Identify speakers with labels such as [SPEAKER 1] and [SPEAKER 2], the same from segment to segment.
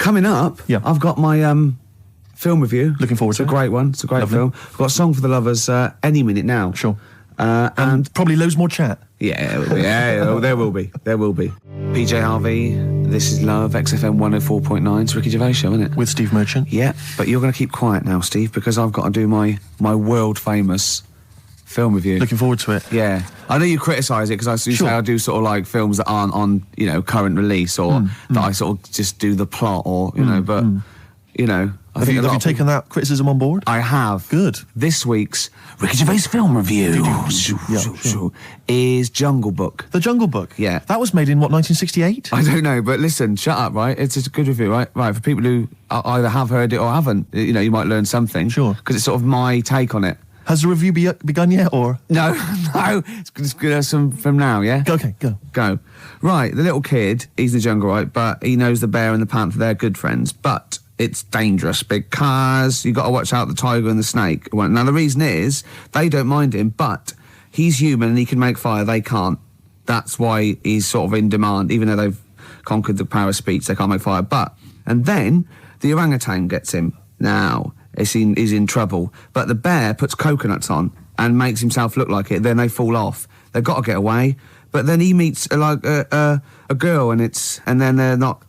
[SPEAKER 1] coming up, I've got my film review.
[SPEAKER 2] Looking forward to it.
[SPEAKER 1] It's a great one. It's a great film. I've got a song for the lovers any minute now.
[SPEAKER 2] Sure.
[SPEAKER 1] And
[SPEAKER 2] probably loads more chat.
[SPEAKER 1] Yeah, there will be. There will be. PJ Harvey, This Is Love, XFM 104.9. It's Ricky Gervais show, isn't it?
[SPEAKER 2] With Steve Merchant.
[SPEAKER 1] Yeah, but you're going to keep quiet now, Steve, because I've got to do my world-famous film review.
[SPEAKER 2] Looking forward to it.
[SPEAKER 1] Yeah. I know you criticise it, because I say I do sort of like films that aren't on, current release, or that I sort of just do the plot, or, but, I think
[SPEAKER 2] have you taken that criticism on board?
[SPEAKER 1] I have.
[SPEAKER 2] Good.
[SPEAKER 1] This week's Ricky Gervais film review is Jungle Book.
[SPEAKER 2] The Jungle Book?
[SPEAKER 1] Yeah.
[SPEAKER 2] That was made in, 1968?
[SPEAKER 1] I don't know, but listen, shut up, right? It's a good review, right? Right, for people who either have heard it or haven't, you might learn something.
[SPEAKER 2] Sure.
[SPEAKER 1] Because it's sort of my take on it.
[SPEAKER 2] Has the review begun yet, or...?
[SPEAKER 1] No, it's good from now, yeah?
[SPEAKER 2] Okay,
[SPEAKER 1] Go. Right, the little kid, he's the jungle, right? But he knows the bear and the panther, they're good friends. But it's dangerous because you've got to watch out the tiger and the snake. Well, now, the reason is, they don't mind him, but he's human and he can make fire, they can't. That's why he's sort of in demand, even though they've conquered the power of speech, they can't make fire. And then the orangutan gets him. Now, he's in trouble. But the bear puts coconuts on and makes himself look like it, then they fall off. They've got to get away. But then he meets a girl and then they're not,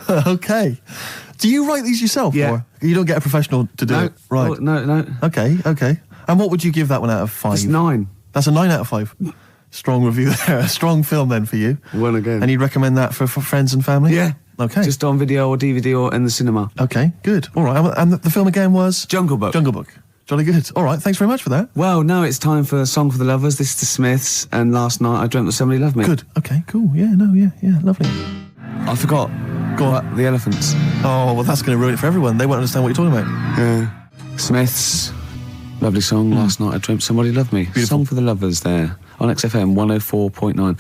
[SPEAKER 2] Okay. Do you write these yourself?
[SPEAKER 1] Yeah.
[SPEAKER 2] Or you don't get a professional to do it? Right.
[SPEAKER 1] Oh, no.
[SPEAKER 2] Okay. And what would you give that one out of 5?
[SPEAKER 1] It's 9.
[SPEAKER 2] That's a 9 out of 5. Strong review there. A strong film then for you.
[SPEAKER 1] One again.
[SPEAKER 2] And you'd recommend that for friends and family?
[SPEAKER 1] Yeah.
[SPEAKER 2] Okay.
[SPEAKER 1] Just on video or DVD or in the cinema.
[SPEAKER 2] Okay, good. All right. And the film again was?
[SPEAKER 1] Jungle Book.
[SPEAKER 2] Jungle Book. Jolly good. All right, thanks very much for that.
[SPEAKER 1] Well, now it's time for a song for the lovers. This is the Smiths, and Last Night I Dreamt That Somebody Loved Me.
[SPEAKER 2] Good. Okay, cool. Yeah, lovely.
[SPEAKER 1] I forgot.
[SPEAKER 2] Go on.
[SPEAKER 1] The elephants.
[SPEAKER 2] Oh, well, that's going to ruin it for everyone. They won't understand what you're talking about.
[SPEAKER 1] Yeah. Smiths. Lovely song. Last Night I Dreamt Somebody Loved Me. Beautiful. Song for the lovers there on XFM 104.9.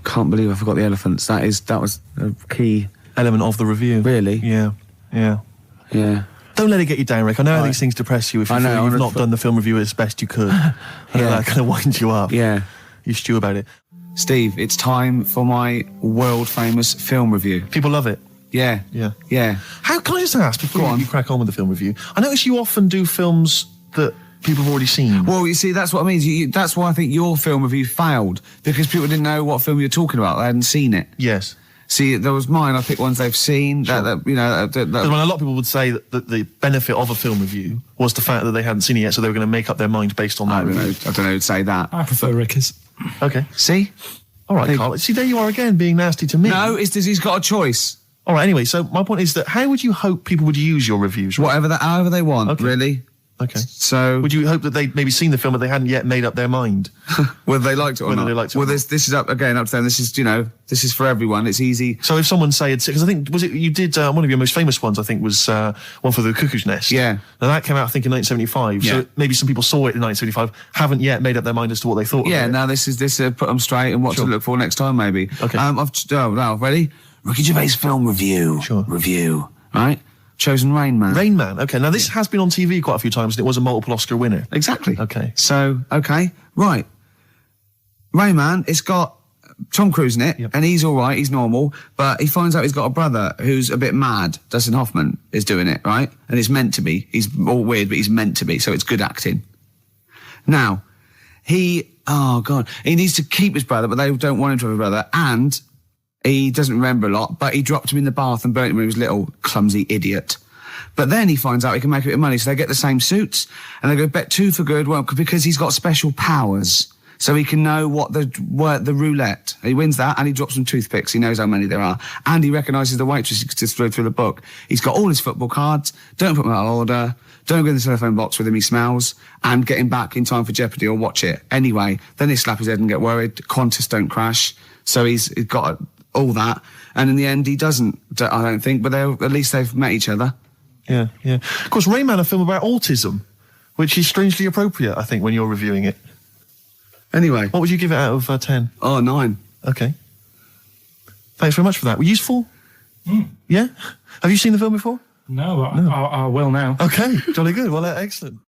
[SPEAKER 1] Can't believe I forgot the elephants. That was a key
[SPEAKER 2] element of the review.
[SPEAKER 1] Really?
[SPEAKER 2] Yeah. Don't let it get you down, Rick. I know how these things depress you if you feel you've not done the film review as best you could. That kind of winds you up.
[SPEAKER 1] Yeah.
[SPEAKER 2] You stew about it.
[SPEAKER 1] Steve, it's time for my world-famous film review.
[SPEAKER 2] People love it.
[SPEAKER 1] Yeah.
[SPEAKER 2] How can I just ask, before you crack on with the film review, I notice you often do films that people have already seen.
[SPEAKER 1] Well, you see, that's what I mean. That's why I think your film review failed, because people didn't know what film you're talking about. They hadn't seen it.
[SPEAKER 2] Yes.
[SPEAKER 1] See, there was mine. I picked ones they've seen.
[SPEAKER 2] Sure.
[SPEAKER 1] That
[SPEAKER 2] a lot of people would say that the benefit of a film review was the fact that they hadn't seen it yet, so they were going to make up their mind based on that review.
[SPEAKER 1] I don't know who'd say that.
[SPEAKER 3] I prefer Ricky's.
[SPEAKER 2] Okay.
[SPEAKER 1] See?
[SPEAKER 2] All right, Carl. See, there you are again, being nasty to me.
[SPEAKER 1] No, it's just he's got a choice.
[SPEAKER 2] All right, anyway, so my point is that how would you hope people would use your reviews? Right?
[SPEAKER 1] However they want, really.
[SPEAKER 2] Okay.
[SPEAKER 1] So...
[SPEAKER 2] would you hope that they'd maybe seen the film but they hadn't yet made up their mind?
[SPEAKER 1] Whether they liked it or not.
[SPEAKER 2] They liked it
[SPEAKER 1] well, this is up to them. This is, this is for everyone. It's easy.
[SPEAKER 2] So if someone because I think, you did, one of your most famous ones, I think, was one for The Cuckoo's Nest.
[SPEAKER 1] Yeah.
[SPEAKER 2] Now that came out, I think, in 1975.
[SPEAKER 1] Yeah.
[SPEAKER 2] So maybe some people saw it in 1975, haven't yet made up their mind as to what they thought of it.
[SPEAKER 1] Yeah, now this put them straight and what to look for next time, maybe.
[SPEAKER 2] Okay.
[SPEAKER 1] Now, ready? Ricky Gervais film review.
[SPEAKER 2] Sure.
[SPEAKER 1] Review. Right? Chosen Rain Man.
[SPEAKER 2] Rain Man, okay. Now, this has been on TV quite a few times, and it was a multiple Oscar winner.
[SPEAKER 1] Exactly.
[SPEAKER 2] Okay.
[SPEAKER 1] So, right. Rain Man, it's got Tom Cruise in it, and he's all right, he's normal, but he finds out he's got a brother who's a bit mad. Dustin Hoffman is doing it, right? And it's meant to be. He's all weird, but he's meant to be, so it's good acting. Now, he needs to keep his brother, but they don't want him to have a brother, and... he doesn't remember a lot, but he dropped him in the bath and burnt him when he was little, clumsy idiot. But then he finds out he can make a bit of money, so they get the same suits, and they go bet 2 for good, because he's got special powers. So he can know what the roulette. He wins that, and he drops some toothpicks. He knows how many there are. And he recognises the waitress just through the book. He's got all his football cards. Don't put them out of order. Don't go in the telephone box with him, he smells. And get him back in time for Jeopardy or watch it. Anyway, then they slap his head and get worried. Qantas don't crash. So he's got... all that, and in the end he doesn't, I don't think, but at least they've met each other.
[SPEAKER 2] Yeah. Of course, Rain Man, a film about autism, which is strangely appropriate, I think, when you're reviewing it.
[SPEAKER 1] Anyway.
[SPEAKER 2] What would you give it out of 10?
[SPEAKER 1] Oh, 9.
[SPEAKER 2] Okay. Thanks very much for that. Were you useful? Yeah? Have you seen the film before?
[SPEAKER 3] No, I will now.
[SPEAKER 2] Okay, jolly good. Well, excellent.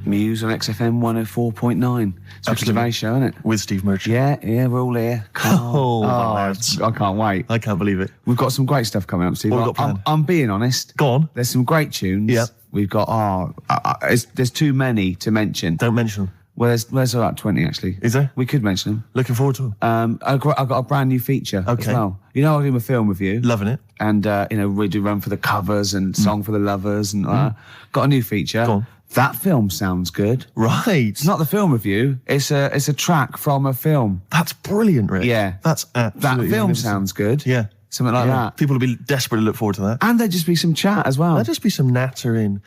[SPEAKER 1] Muse on XFM 104.9. It's a Gervais show, isn't it?
[SPEAKER 2] With Steve Merchant.
[SPEAKER 1] Yeah, we're all here.
[SPEAKER 2] Lads.
[SPEAKER 1] I can't wait.
[SPEAKER 2] I can't believe it.
[SPEAKER 1] We've got some great stuff coming up, Steve.
[SPEAKER 2] What have we got planned?
[SPEAKER 1] I'm being honest.
[SPEAKER 2] Go on.
[SPEAKER 1] There's some great tunes.
[SPEAKER 2] Yeah.
[SPEAKER 1] We've got, there's too many to mention.
[SPEAKER 2] Don't mention them.
[SPEAKER 1] Well, there's about 20, actually.
[SPEAKER 2] Is there?
[SPEAKER 1] We could mention them.
[SPEAKER 2] Looking forward to them.
[SPEAKER 1] I've got a brand new feature as well. You know, I do a film review.
[SPEAKER 2] Loving it.
[SPEAKER 1] And, we do Run for the Covers and Song for the Lovers and got a new feature.
[SPEAKER 2] Go on.
[SPEAKER 1] That film sounds good.
[SPEAKER 2] Right.
[SPEAKER 1] It's not the film review. It's a track from a film.
[SPEAKER 2] That's brilliant, Rick.
[SPEAKER 1] Yeah.
[SPEAKER 2] That's absolutely
[SPEAKER 1] That film sounds good.
[SPEAKER 2] Yeah.
[SPEAKER 1] Something like that.
[SPEAKER 2] People will be desperate to look forward to that.
[SPEAKER 1] And there'd just be some chat as well.
[SPEAKER 2] There'll just be some nattering.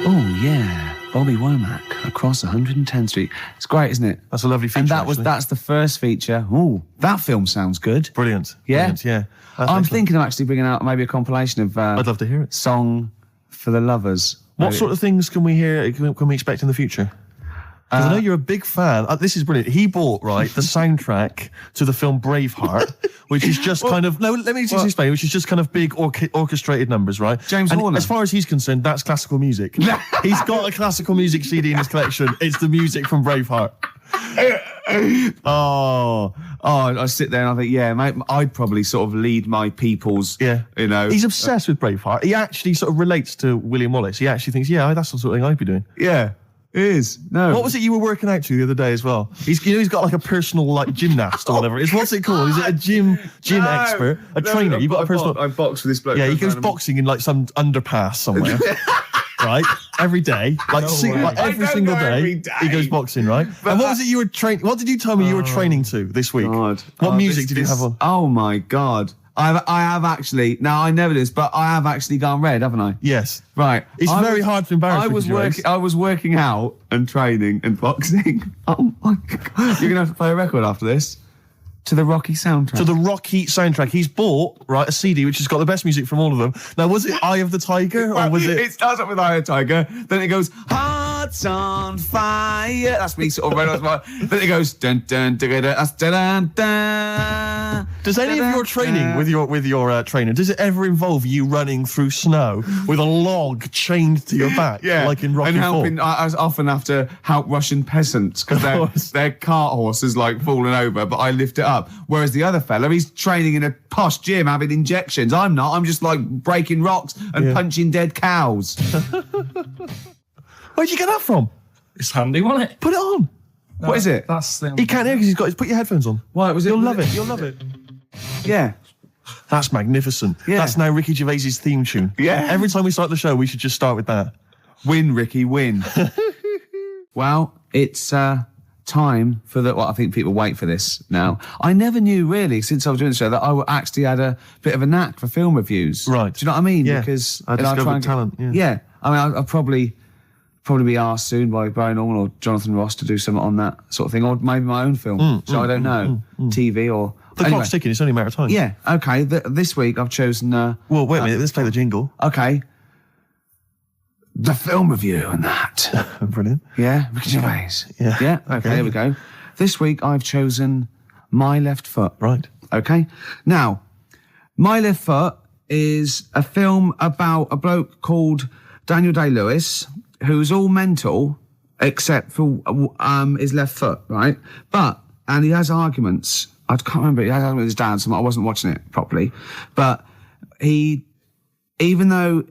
[SPEAKER 1] Oh, yeah. Bobby Womack across 110th Street. It's great, isn't it?
[SPEAKER 2] That's a lovely feature.
[SPEAKER 1] And that's the first feature. Ooh, that film sounds good.
[SPEAKER 2] Brilliant.
[SPEAKER 1] Yeah?
[SPEAKER 2] Brilliant, yeah.
[SPEAKER 1] I'm thinking of actually bringing out maybe a compilation of...
[SPEAKER 2] I'd love to hear it.
[SPEAKER 1] Song for the Lovers.
[SPEAKER 2] What sort of things can we hear, can we expect in the future? Because I know you're a big fan. This is brilliant. He bought, the soundtrack to the film Braveheart, which is just kind of... No, let me just explain. Which is just kind of big orchestrated numbers, right?
[SPEAKER 1] James Horner.
[SPEAKER 2] As far as he's concerned, that's classical music. He's got a classical music CD in his collection. It's the music from Braveheart.
[SPEAKER 1] I sit there and I think, yeah, mate, I'd probably sort of lead my people's,
[SPEAKER 2] He's obsessed with Braveheart. He actually sort of relates to William Wallace. He actually thinks, that's the sort of thing I'd be doing.
[SPEAKER 1] Yeah. It is. No.
[SPEAKER 2] What was it you were working out to the other day as well? He's got like a personal gymnast or whatever. What's it called? Is it a gym expert? A trainer? You've got a personal...
[SPEAKER 1] I box with this bloke.
[SPEAKER 2] Yeah, he goes boxing in like some underpass somewhere. Right? Every day. Every single day. He goes boxing, right? But and what was it you were training... What did you tell me you were training to this week?
[SPEAKER 1] God.
[SPEAKER 2] What music did you have on?
[SPEAKER 1] Oh my God. I have actually... No, I never did, but I have actually gone red, haven't I?
[SPEAKER 2] Yes.
[SPEAKER 1] Right.
[SPEAKER 2] It's very hard to embarrass
[SPEAKER 1] I was working out and training and boxing. Oh my God. You're going to have to play a record after this. To the Rocky soundtrack.
[SPEAKER 2] To the Rocky soundtrack. He's bought, a CD which has got the best music from all of them. Now, was it Eye of the Tiger or was it...
[SPEAKER 1] It starts up with Eye of the Tiger, then it goes, Hearts on Fire. That's me sort of red on fire. Then it goes, dun dun dun dun dun dun dun.
[SPEAKER 2] Does any of your training with your trainer, does it ever involve you running through snow with a log chained to your back?
[SPEAKER 1] Yeah.
[SPEAKER 2] Like in Rocky IV?
[SPEAKER 1] I often have to help Russian peasants because their cart horse is like falling over, but I lift it up. Whereas the other fella, he's training in a posh gym having injections. I'm not. I'm just like breaking rocks and punching dead cows.
[SPEAKER 2] Where'd you get that from?
[SPEAKER 3] It's handy, wasn't it?
[SPEAKER 2] Put it on.
[SPEAKER 1] What is it?
[SPEAKER 3] That's the...
[SPEAKER 2] He can't hear because put your headphones on.
[SPEAKER 1] Why was it?
[SPEAKER 2] You'll love it. You'll love it.
[SPEAKER 1] Yeah.
[SPEAKER 2] That's magnificent.
[SPEAKER 1] Yeah.
[SPEAKER 2] That's now Ricky Gervais's theme tune.
[SPEAKER 1] Yeah.
[SPEAKER 2] Every time we start the show, we should just start with that.
[SPEAKER 1] Win, Ricky, win. Well, it's time for the... Well, I think people wait for this now. I never knew, really, since I was doing the show, that I actually had a bit of a knack for film reviews.
[SPEAKER 2] Right.
[SPEAKER 1] Do you know what I mean?
[SPEAKER 2] Yeah.
[SPEAKER 1] Because
[SPEAKER 2] I discovered talent.
[SPEAKER 1] Yeah. I mean, I'll probably be asked soon by Brian Norman or Jonathan Ross to do something on that sort of thing, or maybe my own film. So I don't know. TV or...
[SPEAKER 2] The clock's ticking, it's only a matter of time.
[SPEAKER 1] Yeah, okay. This week I've chosen...
[SPEAKER 2] well, wait a minute, let's play the jingle.
[SPEAKER 1] Okay. The film review and that.
[SPEAKER 2] Brilliant.
[SPEAKER 1] Yeah, Ricky Gervais. Yeah, okay, here we go. This week I've chosen My Left Foot.
[SPEAKER 2] Right.
[SPEAKER 1] Okay. Now, My Left Foot is a film about a bloke called Daniel Day-Lewis, who's all mental except for his left foot, right? And he has arguments. I can't remember. He has arguments with his dad, so I wasn't watching it properly. But even though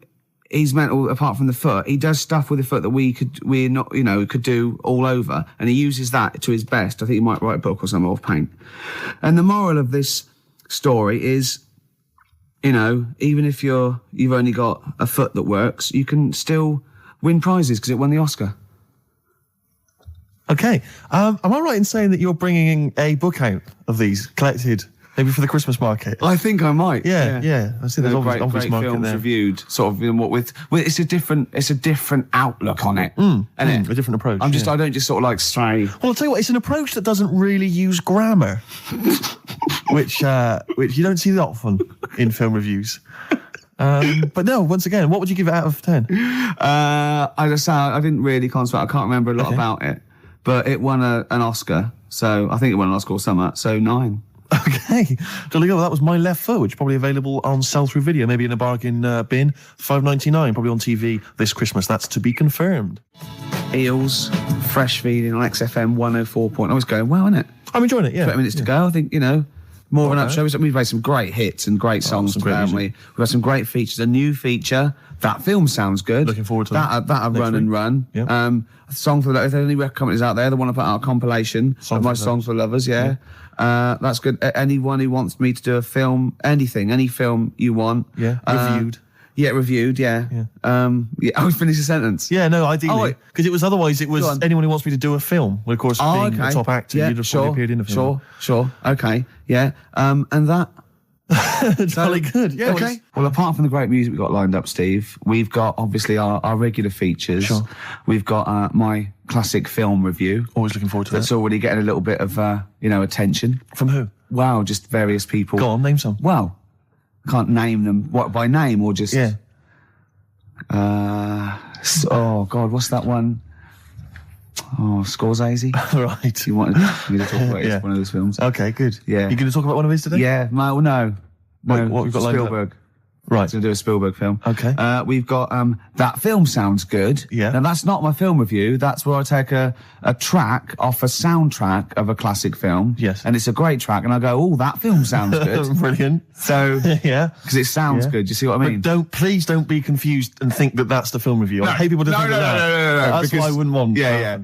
[SPEAKER 1] he's mental apart from the foot, he does stuff with the foot that we could do all over, and he uses that to his best. I think he might write a book or something, or paint. And the moral of this story is, even if you've only got a foot that works, you can still win prizes because it won the Oscar.
[SPEAKER 2] Okay. Am I right in saying that you're bringing a book out of these collected, maybe for the Christmas market?
[SPEAKER 1] I think I might.
[SPEAKER 2] Yeah. I see there's
[SPEAKER 1] great
[SPEAKER 2] obvious market
[SPEAKER 1] films
[SPEAKER 2] there.
[SPEAKER 1] reviewed, sort of with it's a different outlook on it, isn't it?
[SPEAKER 2] A different approach.
[SPEAKER 1] I don't just sort of like stray.
[SPEAKER 2] Well, I'll tell you what, it's an approach that doesn't really use grammar, which you don't see that often in film reviews. But no, once again, what would you give it out of 10?
[SPEAKER 1] I didn't really concentrate. I can't remember a lot about it, but it won an Oscar. So I think it won an Oscar or something. So 9.
[SPEAKER 2] Okay, jolly good. Well, that was My Left Foot, which is probably available on sell-through video, maybe in a bargain bin. $5.99, probably on TV this Christmas. That's to be confirmed.
[SPEAKER 1] Eels, fresh feeding on XFM 104. It's going well, isn't it?
[SPEAKER 2] I'm enjoying it, yeah.
[SPEAKER 1] 20 minutes to go. I think, more of an up show. We've made some great hits and great songs today, haven't we? We've got some great features. A new feature. That film sounds good.
[SPEAKER 2] Looking forward to
[SPEAKER 1] that. That Run and Run.
[SPEAKER 2] Yep.
[SPEAKER 1] A song for if there are any record companies out there that want to put out a compilation of my songs for lovers, yeah. That's good. Anyone who wants me to do a film, any film you want.
[SPEAKER 2] Yeah, reviewed.
[SPEAKER 1] Yeah, reviewed, yeah. I would finish the sentence.
[SPEAKER 2] Yeah, no, ideally. Because it was anyone who wants me to do a film. Well, of course, being a top actor, you'd have probably appeared in a film.
[SPEAKER 1] Sure. Okay, yeah. And that...
[SPEAKER 2] Jolly good. Yeah.
[SPEAKER 1] Okay. Well, apart from the great music we've got lined up, Steve, we've got obviously our regular features.
[SPEAKER 2] Sure.
[SPEAKER 1] We've got my classic film review.
[SPEAKER 2] Always looking forward to that.
[SPEAKER 1] That's already getting a little bit of, attention.
[SPEAKER 2] From who?
[SPEAKER 1] Wow, just various people.
[SPEAKER 2] Go on, name some.
[SPEAKER 1] Well, I can't name them. What, by name or just...
[SPEAKER 2] Yeah.
[SPEAKER 1] Oh, God, what's that one? Oh, Scorsese.
[SPEAKER 2] Right.
[SPEAKER 1] You wanted me to talk about it? It's one of those films.
[SPEAKER 2] Okay, good.
[SPEAKER 1] Yeah.
[SPEAKER 2] You going to talk about one of his today?
[SPEAKER 1] Yeah. No.
[SPEAKER 2] What we've got lined up?
[SPEAKER 1] Spielberg.
[SPEAKER 2] Right.
[SPEAKER 1] Going to do a Spielberg film.
[SPEAKER 2] Okay.
[SPEAKER 1] We've got That Film Sounds Good.
[SPEAKER 2] Yeah.
[SPEAKER 1] Now, that's not my film review. That's where I take a track off a soundtrack of a classic film.
[SPEAKER 2] Yes.
[SPEAKER 1] And it's a great track. And I go, oh, that film sounds good.
[SPEAKER 2] Brilliant.
[SPEAKER 1] So,
[SPEAKER 2] yeah.
[SPEAKER 1] Because it sounds good. You see what I mean?
[SPEAKER 2] But please don't be confused and think that that's the film review. I hate people to think that.
[SPEAKER 1] No.
[SPEAKER 2] That's what I wouldn't want.
[SPEAKER 1] Yeah.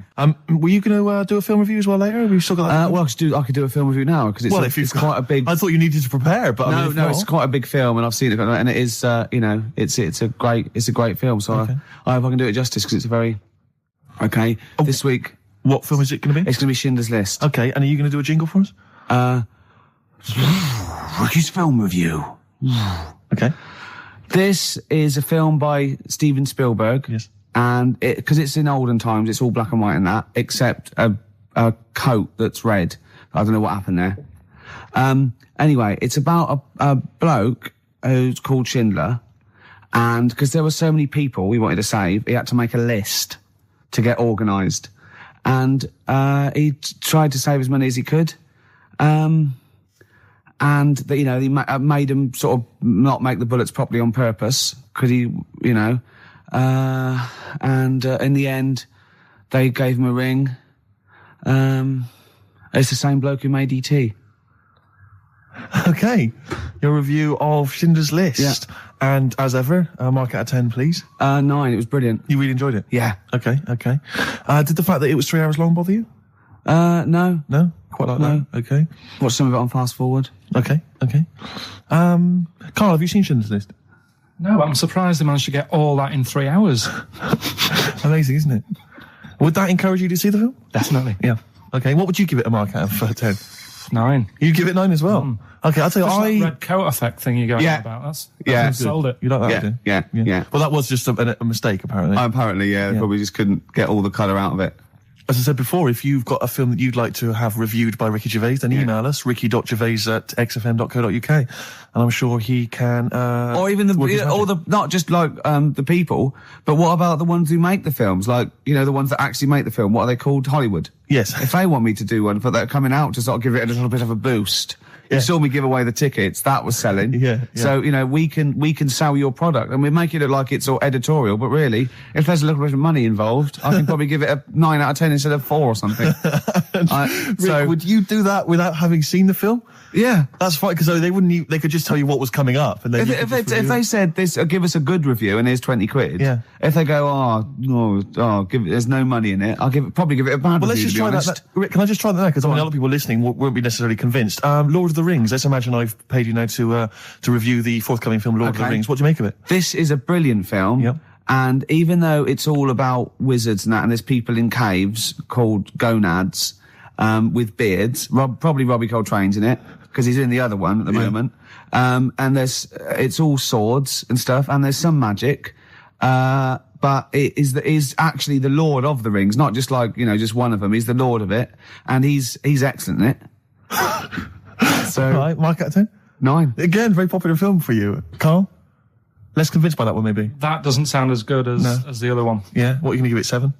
[SPEAKER 2] Were you going to do a film review as well later? We've still got that.
[SPEAKER 1] Well, I could do a film review now because it's quite a big.
[SPEAKER 2] I thought you needed to prepare, but
[SPEAKER 1] no, it's quite a big film, and I've seen it, and it is, it's a great film. So I hope I can do it justice because it's a very This week,
[SPEAKER 2] what film is it going to be?
[SPEAKER 1] It's going to be Schindler's List.
[SPEAKER 2] Okay, and are you going to do a jingle for us?
[SPEAKER 1] Ricky's film review.
[SPEAKER 2] Okay.
[SPEAKER 1] This is a film by Steven Spielberg.
[SPEAKER 2] Yes.
[SPEAKER 1] And because it's in olden times, it's all black and white and that, except a coat that's red. I don't know what happened there. Anyway, it's about a bloke who's called Schindler, and because there were so many people we wanted to save, he had to make a list to get organised, and he tried to save as many as he could, and he made him sort of not make the bullets properly on purpose because and in the end they gave him a ring. It's the same bloke who made E.T.
[SPEAKER 2] Okay, your review of Schindler's List.
[SPEAKER 1] Yeah.
[SPEAKER 2] And as ever, mark out of 10, please.
[SPEAKER 1] 9. It was brilliant.
[SPEAKER 2] You really enjoyed it?
[SPEAKER 1] Yeah.
[SPEAKER 2] Okay. Did the fact that it was 3 hours long bother you?
[SPEAKER 1] No.
[SPEAKER 2] No? Quite like that? Okay.
[SPEAKER 1] Watched some of it on fast forward.
[SPEAKER 2] Okay. Carl, have you seen Schindler's List?
[SPEAKER 3] No, I'm surprised they managed to get all that in 3 hours.
[SPEAKER 2] Amazing, isn't it? Would that encourage you to see the film?
[SPEAKER 3] Definitely.
[SPEAKER 2] Yeah. Okay, what would you give it a mark out of 10?
[SPEAKER 3] 9.
[SPEAKER 2] You'd give it 9 as well? Okay, I'll tell you,
[SPEAKER 3] that red coat effect thing you're going on about. That's sold it.
[SPEAKER 2] You like that?
[SPEAKER 1] Yeah.
[SPEAKER 2] Well, that was just a mistake, apparently.
[SPEAKER 1] Apparently, yeah. Probably just couldn't get all the colour out of it.
[SPEAKER 2] As I said before, if you've got a film that you'd like to have reviewed by Ricky Gervais, then email us, ricky.gervais@xfm.co.uk, and I'm sure he can...
[SPEAKER 1] or even not just like the people, but what about the ones who make the films? Like, the ones that actually make the film, what are they called? Hollywood.
[SPEAKER 2] Yes.
[SPEAKER 1] If they want me to do one for that coming out to sort of give it a little bit of a boost... You saw me give away the tickets. That was selling.
[SPEAKER 2] Yeah.
[SPEAKER 1] So, we can sell your product and we make it look like it's all editorial, but really, if there's a little bit of money involved, I can probably give it a 9 out of 10 instead of 4 or something.
[SPEAKER 2] Rick, would you do that without having seen the film?
[SPEAKER 1] Yeah.
[SPEAKER 2] That's fine, because they could just tell you what was coming up. And then
[SPEAKER 1] if they said this, give us a good review and here's 20 quid.
[SPEAKER 2] Yeah.
[SPEAKER 1] If they go, there's no money in it, I'll probably give it a bad review.
[SPEAKER 2] Well, let's just try that. Rick, can I just try that now? Because a lot of people listening won't be necessarily convinced. Lord of the Rings. Let's imagine I've paid you now to review the forthcoming film Lord of the Rings. What do you make of it?
[SPEAKER 1] This is a brilliant film.
[SPEAKER 2] Yep.
[SPEAKER 1] And even though it's all about wizards and that, and there's people in caves called gonads, with beards, probably Robbie Coltrane's in it, because he's in the other one at the moment. And it's all swords and stuff, and there's some magic. But it is actually the Lord of the Rings, not just like, just one of them. He's the Lord of it. And he's excellent in it. So.
[SPEAKER 2] Right, mark out of 10?
[SPEAKER 1] 9.
[SPEAKER 2] Again, very popular film for you. Carl? Less convinced by that one, maybe?
[SPEAKER 3] That doesn't sound as good as the other one.
[SPEAKER 2] Yeah? What are you going to give it, 7?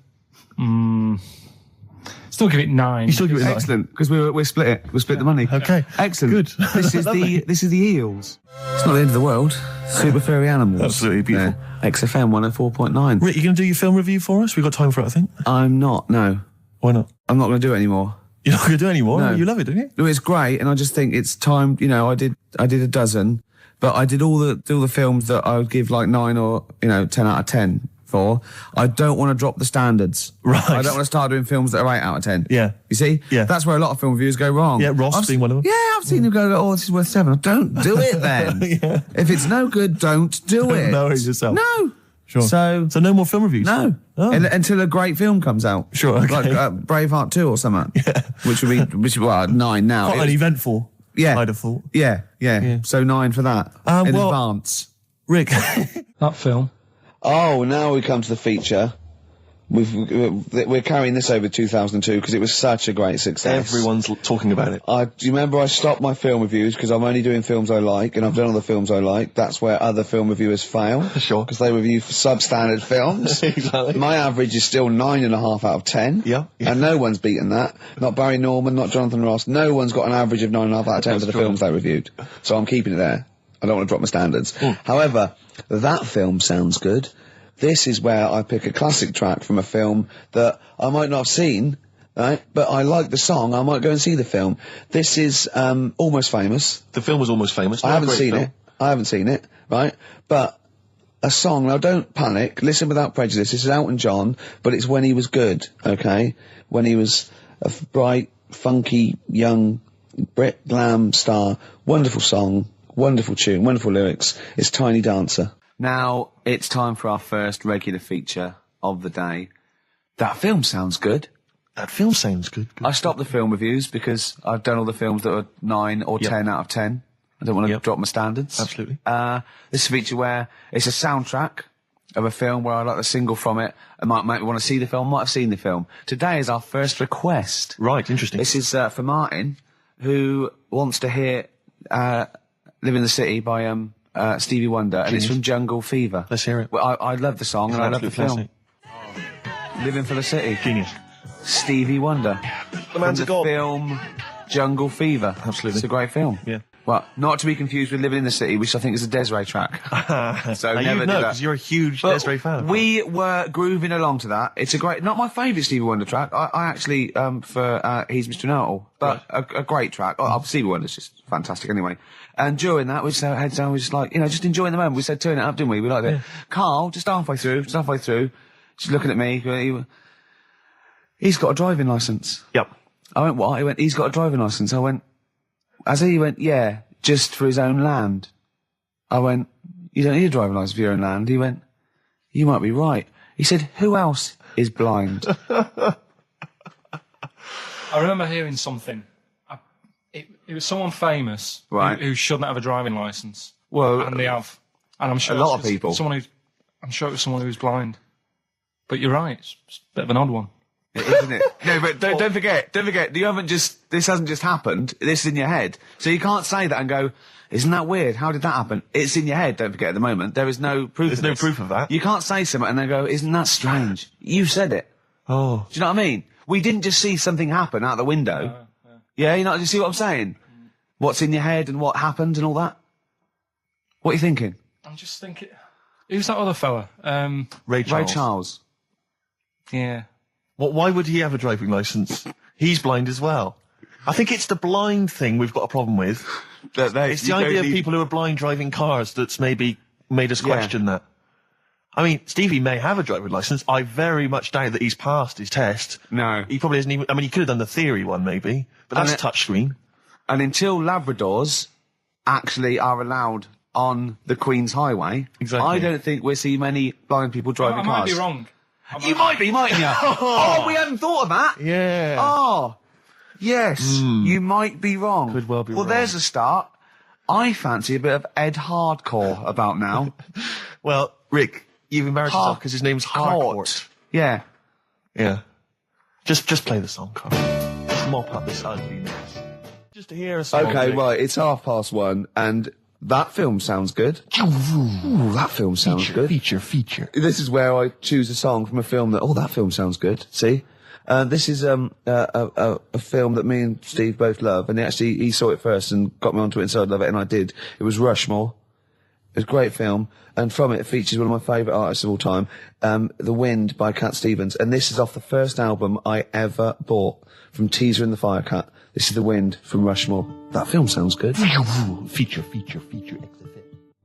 [SPEAKER 3] Still give it 9.
[SPEAKER 2] You still give it 9.
[SPEAKER 1] Excellent, because we split it. We split the money.
[SPEAKER 2] Okay.
[SPEAKER 1] Excellent.
[SPEAKER 2] Good.
[SPEAKER 1] This is the eels. It's not the end of the world. Super furry animals.
[SPEAKER 2] Absolutely beautiful.
[SPEAKER 1] Yeah. XFM 104.9.
[SPEAKER 2] Rick, you going to do your film review for us? We've got time for it, I think.
[SPEAKER 1] I'm not. No,
[SPEAKER 2] Why not?
[SPEAKER 1] I'm not going to do it anymore.
[SPEAKER 2] You're not going to do it anymore?
[SPEAKER 1] No.
[SPEAKER 2] You love it, don't you?
[SPEAKER 1] No, it's great, and I just think it's time. You know, I did a dozen, but I did all the films that I would give like 9 or 10 out of 10 for. I don't want to drop the standards.
[SPEAKER 2] Right.
[SPEAKER 1] I don't want to start doing films that are 8 out of 10.
[SPEAKER 2] Yeah.
[SPEAKER 1] You see?
[SPEAKER 2] Yeah.
[SPEAKER 1] That's where a lot of film reviews go wrong.
[SPEAKER 2] Yeah, Ross being one of them.
[SPEAKER 1] Yeah, I've seen them go, oh, this is worth 7. Don't do it then.
[SPEAKER 2] Yeah.
[SPEAKER 1] If it's no good, don't do it.
[SPEAKER 2] Know it yourself.
[SPEAKER 1] No.
[SPEAKER 2] Sure.
[SPEAKER 1] So
[SPEAKER 2] no more film reviews?
[SPEAKER 1] no.
[SPEAKER 2] Oh.
[SPEAKER 1] Until a great film comes out.
[SPEAKER 2] Sure, okay.
[SPEAKER 1] Like Braveheart 2 or something.
[SPEAKER 2] Yeah.
[SPEAKER 1] Which would be 9 now.
[SPEAKER 2] Quite
[SPEAKER 1] It
[SPEAKER 2] an
[SPEAKER 1] was-
[SPEAKER 2] eventful,
[SPEAKER 1] Yeah.
[SPEAKER 2] I'd have thought.
[SPEAKER 1] Yeah.
[SPEAKER 2] Yeah.
[SPEAKER 1] So 9 for that. In
[SPEAKER 2] well-
[SPEAKER 1] advance.
[SPEAKER 2] Rick,
[SPEAKER 3] That film.
[SPEAKER 1] Oh, now we come to the feature. We're carrying this over 2002 because it was such a great success.
[SPEAKER 2] everyone's talking about it.
[SPEAKER 1] Do you remember I stopped my film reviews because I'm only doing films I like, and I've done all the films I like. That's where other film reviewers fail.
[SPEAKER 2] Sure.
[SPEAKER 1] Because they review substandard films.
[SPEAKER 2] Exactly.
[SPEAKER 1] My average is still 9.5 out of 10.
[SPEAKER 2] Yeah.
[SPEAKER 1] And no one's beaten that. Not Barry Norman, not Jonathan Ross. No one's got an average of 9.5 out of 10 for the
[SPEAKER 2] true.
[SPEAKER 1] films they reviewed. So I'm keeping it there. I don't want to drop my standards. However, that film sounds good. This is where I pick a classic track from a film that I might not have seen, right? But I like the song. I might go and see the film. This is Almost Famous.
[SPEAKER 2] The film was almost famous.
[SPEAKER 1] I haven't
[SPEAKER 2] Great
[SPEAKER 1] seen
[SPEAKER 2] film.
[SPEAKER 1] it. I haven't seen it, right? But a song. Now, don't panic. Listen without prejudice. This is Elton John, but it's when he was good, okay? When he was a bright, funky, young Brit glam star. Wonderful song, wonderful tune, wonderful lyrics. It's Tiny Dancer. Now, it's time for our first regular feature of the day. That film sounds good.
[SPEAKER 2] That film sounds good.
[SPEAKER 1] I stopped the film reviews because I've done all the films that are 9 or 10 out of 10. I don't want to drop my standards.
[SPEAKER 2] Absolutely.
[SPEAKER 1] This is a feature where it's a soundtrack of a film where I like the single from it. It might make me want to see the film, might have seen the film. Today is our first request.
[SPEAKER 2] Right, interesting.
[SPEAKER 1] This is for Martin, who wants to hear Live in the City by Stevie Wonder, and it's from Jungle Fever.
[SPEAKER 2] Let's hear it.
[SPEAKER 1] Well, I love the song, and I love the film. Living for the City.
[SPEAKER 2] Genius.
[SPEAKER 1] Stevie Wonder.
[SPEAKER 2] The man's a
[SPEAKER 1] From
[SPEAKER 2] god.
[SPEAKER 1] the film Jungle Fever.
[SPEAKER 2] Absolutely.
[SPEAKER 1] It's a great film.
[SPEAKER 2] Yeah.
[SPEAKER 1] Well, not to be confused with Living in the City, which I think is a Desiree track. So
[SPEAKER 2] Now
[SPEAKER 1] never
[SPEAKER 2] you
[SPEAKER 1] do
[SPEAKER 2] know,
[SPEAKER 1] that.
[SPEAKER 2] because you're a huge
[SPEAKER 1] But
[SPEAKER 2] Desiree fan.
[SPEAKER 1] we were grooving along to that. It's a great, not my favourite Stevie Wonder track. I actually, for He's Mr. Know-It-All, but a great track. Stevie Wonder's just fantastic anyway. And during that, we just had heads down, we just like, just enjoying the moment. We said, turn it up, didn't we? We liked it. Carl, just halfway through, just looking at me, he's got a driving licence.
[SPEAKER 2] Yep.
[SPEAKER 1] I went, what? He went, he's got a driving licence. I went, he went, yeah, just for his own land. I went, you don't need a driving licence for your own land. He went, you might be right. He said, who else is blind?
[SPEAKER 3] I remember hearing something. It was someone famous
[SPEAKER 1] Right.
[SPEAKER 3] who shouldn't have a driving licence.
[SPEAKER 1] Well,
[SPEAKER 3] And they have. And I'm sure
[SPEAKER 1] a lot
[SPEAKER 3] it's
[SPEAKER 1] of people.
[SPEAKER 3] I'm sure it was someone who's blind. But you're right, it's a bit of an odd one.
[SPEAKER 1] Isn't it? No, but don't forget, this hasn't just happened, this is in your head. So you can't say that and go, isn't that weird? How did that happen? It's in your head, don't forget at the moment. There is no proof
[SPEAKER 2] There's
[SPEAKER 1] of
[SPEAKER 2] no
[SPEAKER 1] this.
[SPEAKER 2] proof of that.
[SPEAKER 1] You can't say something and then go, isn't that strange? You said it.
[SPEAKER 2] Oh.
[SPEAKER 1] Do you know what I mean? We didn't just see something happen out the window. Yeah, you know, do you see what I'm saying? What's in your head and what happened and all that? What are you thinking?
[SPEAKER 3] I'm just thinking, who's that other fella?
[SPEAKER 2] Ray Charles.
[SPEAKER 1] Ray Charles.
[SPEAKER 3] Yeah.
[SPEAKER 2] Why would he have a driving licence? He's blind as well. I think it's the blind thing we've got a problem with. It's the idea of people who are blind driving cars that's maybe made us question that. I mean, Stevie may have a driving licence. I very much doubt that he's passed his test.
[SPEAKER 1] No.
[SPEAKER 2] He probably hasn't even... I mean, he could have done the theory one, maybe. But that's touchscreen.
[SPEAKER 1] And until Labradors actually are allowed on the Queen's Highway,
[SPEAKER 2] Exactly.
[SPEAKER 1] I don't think we'll see many blind people driving
[SPEAKER 3] I
[SPEAKER 1] cars.
[SPEAKER 3] might be wrong.
[SPEAKER 1] You might be, mightn't you? Oh, we hadn't thought of that.
[SPEAKER 2] Yeah.
[SPEAKER 1] Oh, yes, you might be wrong.
[SPEAKER 2] Could well be
[SPEAKER 1] Well,
[SPEAKER 2] wrong.
[SPEAKER 1] there's a start. I fancy a bit of Ed Hardcore about now.
[SPEAKER 2] Well, Rick, you've embarrassed yourself because his name's Harcourt.
[SPEAKER 1] Yeah.
[SPEAKER 2] Yeah. Just play the song, Carl. Let's mop up this ugliness. Just to hear a song.
[SPEAKER 1] Okay,
[SPEAKER 2] Rick.
[SPEAKER 1] right, it's 1:30, and that film sounds good. Ooh, that film sounds good.
[SPEAKER 2] Feature.
[SPEAKER 1] This is where I choose a song from a film that, that film sounds good. See? This is a film that me and Steve both love, and he saw it first and got me onto it and said I'd love it, and I did. It was Rushmore. It was a great film, and from it features one of my favourite artists of all time, The Wind by Cat Stevens, and this is off the first album I ever bought from Teaser and the Firecat. This is The Wind from Rushmore. That film sounds good.
[SPEAKER 2] Feature.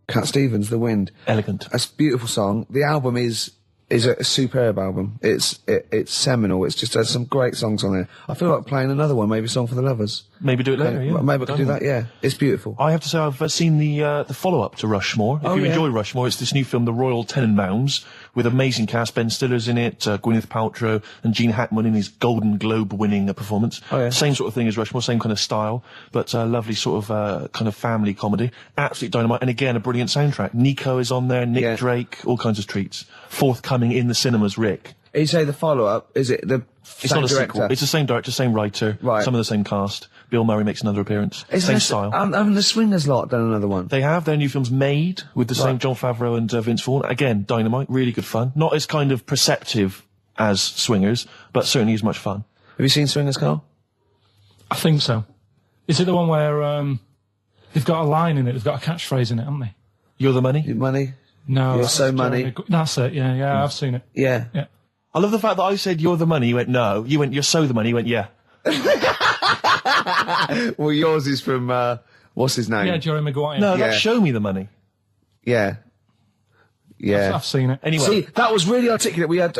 [SPEAKER 1] Cat Stevens, The Wind.
[SPEAKER 2] Elegant.
[SPEAKER 1] It's a beautiful song. The album is a superb album. It's seminal. It's just has some great songs on there. I feel like playing another one, maybe Song for the Lovers.
[SPEAKER 2] Maybe do it later, yeah.
[SPEAKER 1] Maybe I could do that, yeah. It's beautiful.
[SPEAKER 2] I have to say I've seen the follow-up to Rushmore. If you enjoy Rushmore, it's this new film, The Royal Tenenbaums, with amazing cast. Ben Stiller's in it, Gwyneth Paltrow, and Gene Hackman in his Golden Globe-winning performance.
[SPEAKER 1] Oh, yeah.
[SPEAKER 2] Same sort of thing as Rushmore, same kind of style, but lovely sort of kind of family comedy. Absolute dynamite, and again, a brilliant soundtrack. Nico is on there, Nick Drake, all kinds of treats. Forthcoming in the cinemas, Rick.
[SPEAKER 1] You say the follow-up, is it the
[SPEAKER 2] It's
[SPEAKER 1] same
[SPEAKER 2] not a
[SPEAKER 1] director?
[SPEAKER 2] sequel. It's the same director, same writer,
[SPEAKER 1] Right.
[SPEAKER 2] some of the same cast. Bill Murray makes another appearance. Same style.
[SPEAKER 1] Haven't the Swingers lot done another one?
[SPEAKER 2] They have their new films Made with the same Jon Favreau and Vince Vaughn. Again, dynamite, really good fun. Not as kind of perceptive as Swingers, but certainly as much fun.
[SPEAKER 1] Have you seen Swingers, Carl?
[SPEAKER 3] I think so. Is it the one where they've got a line in it? They've got a catchphrase in it, haven't they?
[SPEAKER 2] You're the money?
[SPEAKER 1] Your money?
[SPEAKER 3] No.
[SPEAKER 1] You're
[SPEAKER 3] that's
[SPEAKER 1] so money.
[SPEAKER 3] Jeremy That's it. Yeah, I've seen it.
[SPEAKER 1] Yeah.
[SPEAKER 3] Yeah.
[SPEAKER 2] I love the fact that I said you're the money. You went no. You went you're so the money. You went yeah.
[SPEAKER 1] Well, yours is from, what's his name?
[SPEAKER 3] Yeah, Jerry Maguire.
[SPEAKER 2] No,
[SPEAKER 1] Yeah.
[SPEAKER 2] that's show me the money.
[SPEAKER 1] Yeah. Yeah.
[SPEAKER 3] I've seen it.
[SPEAKER 2] Anyway,
[SPEAKER 1] See, that was really articulate. We had,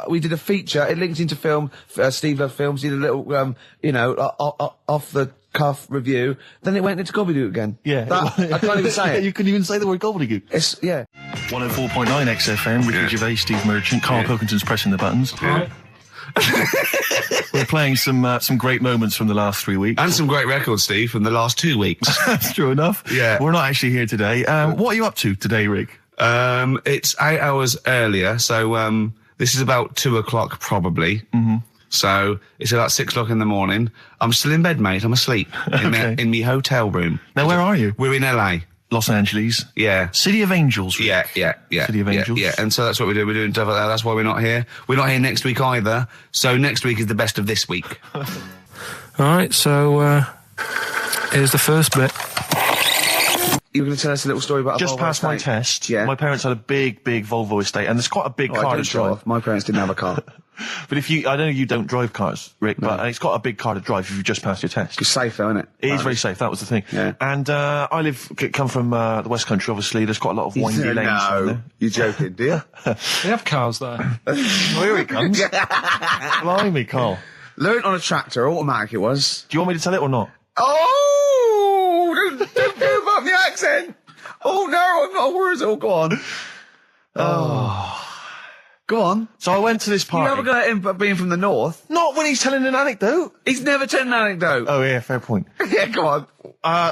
[SPEAKER 1] we did a feature. It linked into film. Steve Love Films did a little, off the cuff review. Then it went into gobbledygook again.
[SPEAKER 2] yeah.
[SPEAKER 1] I can't even say it.
[SPEAKER 2] You couldn't even say the word gobbledygook.
[SPEAKER 1] It's
[SPEAKER 2] 104.9 XFM. Ricky Gervais, Steve Merchant, Karl Pilkington's pressing the buttons.
[SPEAKER 3] Right.
[SPEAKER 2] We're playing some great moments from the last 3 weeks.
[SPEAKER 4] And some great records, Steve, from the last 2 weeks.
[SPEAKER 2] That's true enough.
[SPEAKER 4] Yeah.
[SPEAKER 2] We're not actually here today. What are you up to today, Rick?
[SPEAKER 4] It's 8 hours earlier, so this is about 2 o'clock probably. Mm-hmm. So it's about 6 o'clock in the morning. I'm still in bed, mate. I'm asleep in my hotel room.
[SPEAKER 2] Now, where are you?
[SPEAKER 4] We're in LA.
[SPEAKER 2] Los Angeles.
[SPEAKER 4] Yeah.
[SPEAKER 2] City of Angels. Rick.
[SPEAKER 4] Yeah.
[SPEAKER 2] City of Angels.
[SPEAKER 4] Yeah. And so that's what we do. We're doing stuff like that. That's why we're not here. We're not here next week either. So next week is the best of this week.
[SPEAKER 3] All right, so here's the first bit.
[SPEAKER 1] You were going to tell us a little story about
[SPEAKER 2] Just
[SPEAKER 1] a Volvo
[SPEAKER 2] passed my
[SPEAKER 1] estate?
[SPEAKER 2] test.
[SPEAKER 1] Yeah.
[SPEAKER 2] My parents had a big Volvo estate, and it's quite a big
[SPEAKER 1] Oh, I
[SPEAKER 2] car to
[SPEAKER 1] don't show
[SPEAKER 2] drive.
[SPEAKER 1] off. My parents didn't have a car.
[SPEAKER 2] But I know you don't drive cars, Rick, but it's got a big car to drive if you just passed your test.
[SPEAKER 1] It's safe though, isn't it?
[SPEAKER 2] It is very safe. That was the thing.
[SPEAKER 1] Yeah.
[SPEAKER 2] And I come from the West Country. Obviously, there's quite a lot of windy lanes. around there.
[SPEAKER 1] You're joking, do you?
[SPEAKER 3] They have cars there.
[SPEAKER 2] Well, here he comes. Blimey, Carl.
[SPEAKER 1] Learned on a tractor, automatic it was.
[SPEAKER 2] Do you want me to tell it or not?
[SPEAKER 1] Oh! Don't give up the accent! Oh no, I'm not worried. Oh, go on. Go on.
[SPEAKER 2] So I went to this
[SPEAKER 1] You
[SPEAKER 2] party.
[SPEAKER 1] have a go at him being from the north.
[SPEAKER 2] Not when he's telling an anecdote.
[SPEAKER 1] He's never told an anecdote.
[SPEAKER 2] Oh, yeah, fair point.
[SPEAKER 1] Yeah, go on.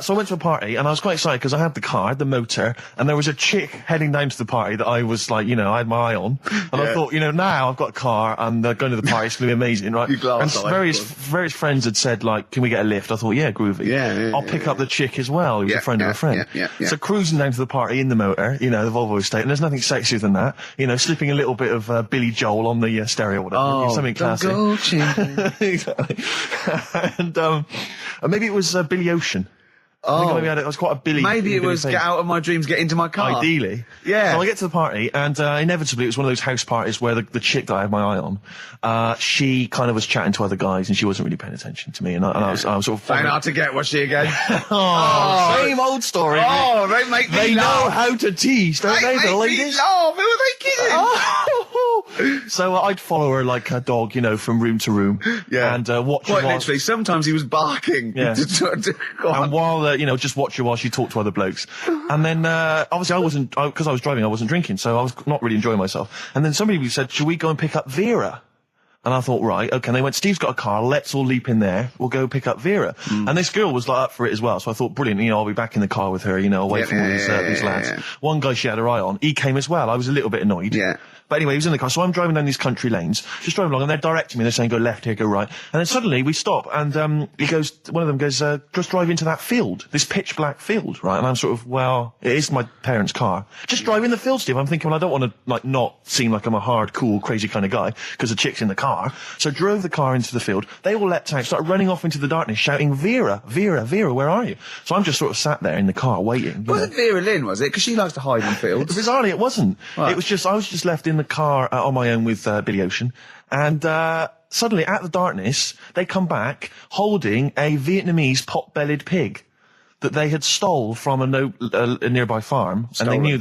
[SPEAKER 2] So I went to a party, and I was quite excited because I had the car, the motor, and there was a chick heading down to the party that I was like, I had my eye on. And I thought, now I've got a car, and going to the party, it's going to be amazing, right?
[SPEAKER 1] You glass
[SPEAKER 2] and
[SPEAKER 1] eye,
[SPEAKER 2] various friends had said, like, can we get a lift? I thought, yeah, groovy.
[SPEAKER 1] Yeah,
[SPEAKER 2] I'll pick up the chick as well, who was a friend of a friend.
[SPEAKER 1] Yeah.
[SPEAKER 2] So cruising down to the party in the motor, the Volvo estate, and there's nothing sexier than that. Slipping a little bit of Billy Joel on the stereo or whatever. Something classic.
[SPEAKER 1] Go champion.
[SPEAKER 2] Exactly. And maybe it was Billy Ocean. I think maybe it was quite a Billy.
[SPEAKER 1] Maybe it was
[SPEAKER 2] thing.
[SPEAKER 1] get out of my dreams, get into my car.
[SPEAKER 2] Ideally.
[SPEAKER 1] Yeah.
[SPEAKER 2] So I get to the party, and inevitably it was one of those house parties where the chick that I had my eye on, she kind of was chatting to other guys, and she wasn't really paying attention to me, and I was sort of...
[SPEAKER 1] Find out to get, was she again?
[SPEAKER 2] Same old story.
[SPEAKER 1] Oh, they make me
[SPEAKER 2] They know
[SPEAKER 1] laugh.
[SPEAKER 2] how to tease, don't they, the
[SPEAKER 1] make me
[SPEAKER 2] ladies?
[SPEAKER 1] laugh. Who are they kidding?
[SPEAKER 2] So I'd follow her like a dog, from room to room.
[SPEAKER 1] Yeah.
[SPEAKER 2] And watch her
[SPEAKER 1] Quite
[SPEAKER 2] while...
[SPEAKER 1] literally, sometimes he was barking.
[SPEAKER 2] Yeah.
[SPEAKER 1] Go on.
[SPEAKER 2] And while, just watch her while she talked to other blokes. And then, obviously because I was driving, I wasn't drinking, so I was not really enjoying myself. And then somebody said, should we go and pick up Vera? And I thought, right, okay. And they went, Steve's got a car, let's all leap in there, we'll go pick up Vera. And this girl was up for it as well, so I thought, brilliant, I'll be back in the car with her, away from all these lads.
[SPEAKER 1] Yeah.
[SPEAKER 2] One guy she had her eye on, he came as well. I was a little bit annoyed.
[SPEAKER 1] Yeah.
[SPEAKER 2] But anyway, he was in the car. So I'm driving down these country lanes, just driving along, and they're directing me. They're saying, go left here, go right. And then suddenly we stop, and one of them goes, just drive into that field, this pitch black field, right? And I'm sort of, well, it is my parents' car. Just drive in the field, Steve. I'm thinking, well, I don't want to, like, not seem like I'm a hard, cool, crazy kind of guy, because the chick's in the car. So I drove the car into the field. They all leapt out, started running off into the darkness, shouting, Vera, Vera, Vera, where are you? So I'm just sort of sat there in the car waiting.
[SPEAKER 1] Wasn't Vera Lynn, was it? Because she likes to hide in fields.
[SPEAKER 2] Bizarrely, it wasn't.
[SPEAKER 1] Right.
[SPEAKER 2] It was just, I was just left in the car on my own with Billy Ocean. And suddenly, at the darkness, they come back holding a Vietnamese pot-bellied pig that they had stole from a nearby farm. And they knew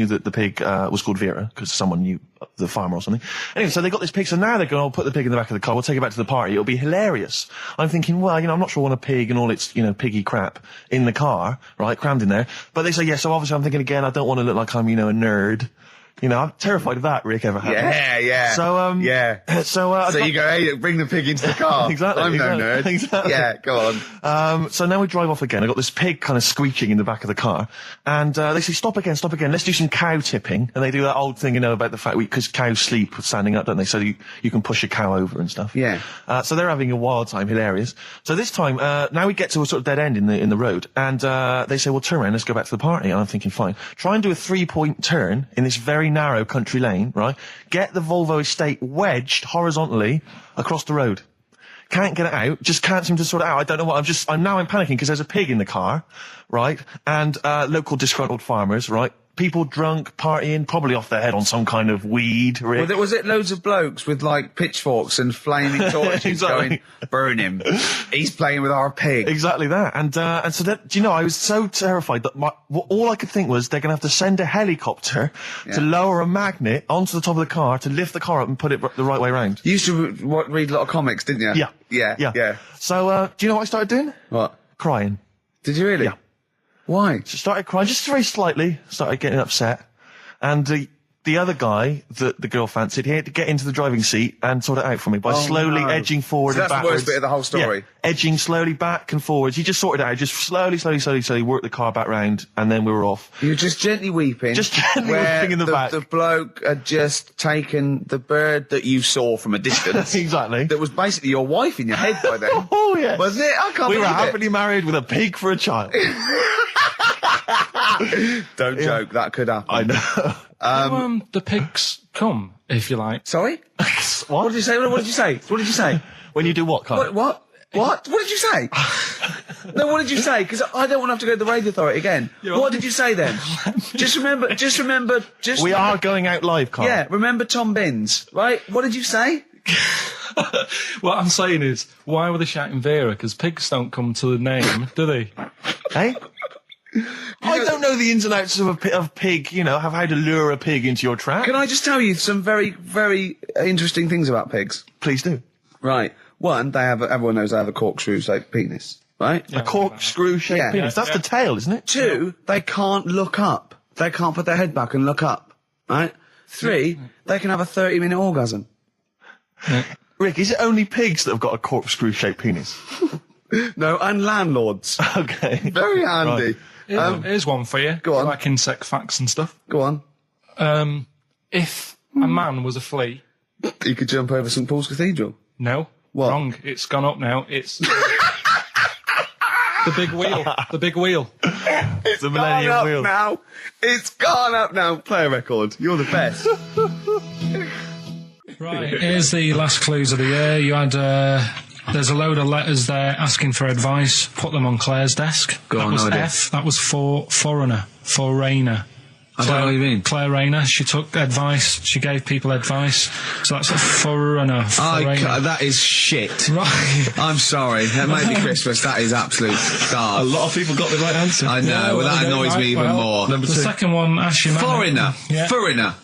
[SPEAKER 2] that the pig was called Vera, because someone knew the farmer or something. Anyway, so they got this pig, so now they're going, I'll put the pig in the back of the car, we'll take it back to the party, it'll be hilarious. I'm thinking, well, I'm not sure I want a pig and all its, piggy crap in the car, right, crammed in there. But they say, yeah, so obviously I'm thinking again, I don't want to look like I'm, a nerd. I'm terrified of that, Rick, ever happened.
[SPEAKER 1] Yeah.
[SPEAKER 2] So,
[SPEAKER 1] yeah.
[SPEAKER 2] So
[SPEAKER 1] you go, hey, bring the pig into the car.
[SPEAKER 2] Exactly.
[SPEAKER 1] I'm no nerd.
[SPEAKER 2] Exactly.
[SPEAKER 1] Yeah, go on.
[SPEAKER 2] So now we drive off again. I got this pig kind of squeaking in the back of the car. And, they say, stop again. Let's do some cow tipping. And they do that old thing, about the fact because cows sleep standing up, don't they? So you can push a cow over and stuff.
[SPEAKER 1] Yeah.
[SPEAKER 2] So they're having a wild time, hilarious. So this time, now we get to a sort of dead end in the road. And, they say, well, turn around, let's go back to the party. And I'm thinking, fine. Try and do a 3-point turn in this very narrow country lane, right? Get the Volvo estate wedged horizontally across the road. Can't get it out. Just can't seem to sort it out. I don't know what. I'm panicking because there's a pig in the car, right? And, local disgruntled farmers, right? People drunk, partying, probably off their head on some kind of weed, Rick.
[SPEAKER 1] Was it loads of blokes with, pitchforks and flaming torches
[SPEAKER 2] Exactly.
[SPEAKER 1] going, burn him. He's playing with our pig.
[SPEAKER 2] Exactly that. And so that, I was so terrified that all I could think was they're going to have to send a helicopter to lower a magnet onto the top of the car to lift the car up and put it the right way around.
[SPEAKER 1] You used to read a lot of comics, didn't you?
[SPEAKER 2] Yeah. So, do you know what I started doing?
[SPEAKER 1] What?
[SPEAKER 2] Crying.
[SPEAKER 1] Did you really?
[SPEAKER 2] Yeah.
[SPEAKER 1] Why?
[SPEAKER 2] So started crying, just very slightly, started getting upset. And the other guy that the girl fancied, he had to get into the driving seat and sort it out for me by slowly edging forward and backwards.
[SPEAKER 1] That's the worst bit of the whole story.
[SPEAKER 2] Yeah, edging slowly back and forwards. He just sorted it out, just slowly worked the car back round, and then we were off.
[SPEAKER 1] You were just gently weeping.
[SPEAKER 2] Just gently weeping in the back.
[SPEAKER 1] The bloke had just taken the bird that you saw from a distance.
[SPEAKER 2] Exactly.
[SPEAKER 1] That was basically your wife in your head by then.
[SPEAKER 2] Oh, yeah.
[SPEAKER 1] Was it? I can't
[SPEAKER 2] We
[SPEAKER 1] believe
[SPEAKER 2] were
[SPEAKER 1] it.
[SPEAKER 2] happily married with a pig for a child.
[SPEAKER 1] Don't joke, that could happen.
[SPEAKER 2] I know.
[SPEAKER 3] The pigs come, if you like.
[SPEAKER 1] Sorry? What did you say? What did you say? What did you say?
[SPEAKER 2] When you do what, Carl?
[SPEAKER 1] What? What did you say? No, what did you say? Because I don't want to have to go to the radio authority again. What did you say then? Just remember.
[SPEAKER 2] We are going out live, Carl.
[SPEAKER 1] Yeah, remember Tom Binns, right? What did you say?
[SPEAKER 3] What I'm saying is, why were they shouting Vera? Because pigs don't come to the name, do they?
[SPEAKER 2] Hey? I don't know the ins and outs of pig, of how to lure a pig into your trap.
[SPEAKER 1] Can I just tell you some very, very interesting things about pigs?
[SPEAKER 2] Please do.
[SPEAKER 1] Right. One, everyone knows they have a corkscrew-shaped penis, right?
[SPEAKER 2] A corkscrew-shaped penis. That's the tail, isn't it?
[SPEAKER 1] 2, they can't look up. They can't put their head back and look up, right? 3, they can have a 30-minute orgasm.
[SPEAKER 2] Rick, is it only pigs that have got a corkscrew-shaped penis?
[SPEAKER 1] No, and landlords.
[SPEAKER 2] Okay.
[SPEAKER 1] Very handy.
[SPEAKER 3] Right. Here's one for you.
[SPEAKER 1] Go on.
[SPEAKER 3] Like insect facts and stuff.
[SPEAKER 1] Go on.
[SPEAKER 3] If a man was a flea...
[SPEAKER 1] You could jump over St Paul's Cathedral.
[SPEAKER 3] No.
[SPEAKER 1] What?
[SPEAKER 3] Wrong. It's gone up now. It's... the big wheel. The big wheel.
[SPEAKER 1] It's
[SPEAKER 2] the Millennium
[SPEAKER 1] gone up
[SPEAKER 2] Wheel.
[SPEAKER 1] now. It's gone up now. Play a record. You're the best.
[SPEAKER 3] Right. Here's the last clues of the year. You had... there's a load of letters there asking for advice. Put them on Claire's desk. That was F. That was for foreigner. Foreigner.
[SPEAKER 1] I don't know what you mean.
[SPEAKER 3] Claire Rayner. She took advice. She gave people advice. So that's a foreigner.
[SPEAKER 1] That is shit.
[SPEAKER 3] Right.
[SPEAKER 1] I'm sorry. It might be Christmas. That is absolute garbage.
[SPEAKER 2] A lot of people got the right answer.
[SPEAKER 1] I know. That annoys me even more.
[SPEAKER 3] The second one, ask your mum.
[SPEAKER 1] Foreigner.
[SPEAKER 3] Yeah.
[SPEAKER 1] Foreigner.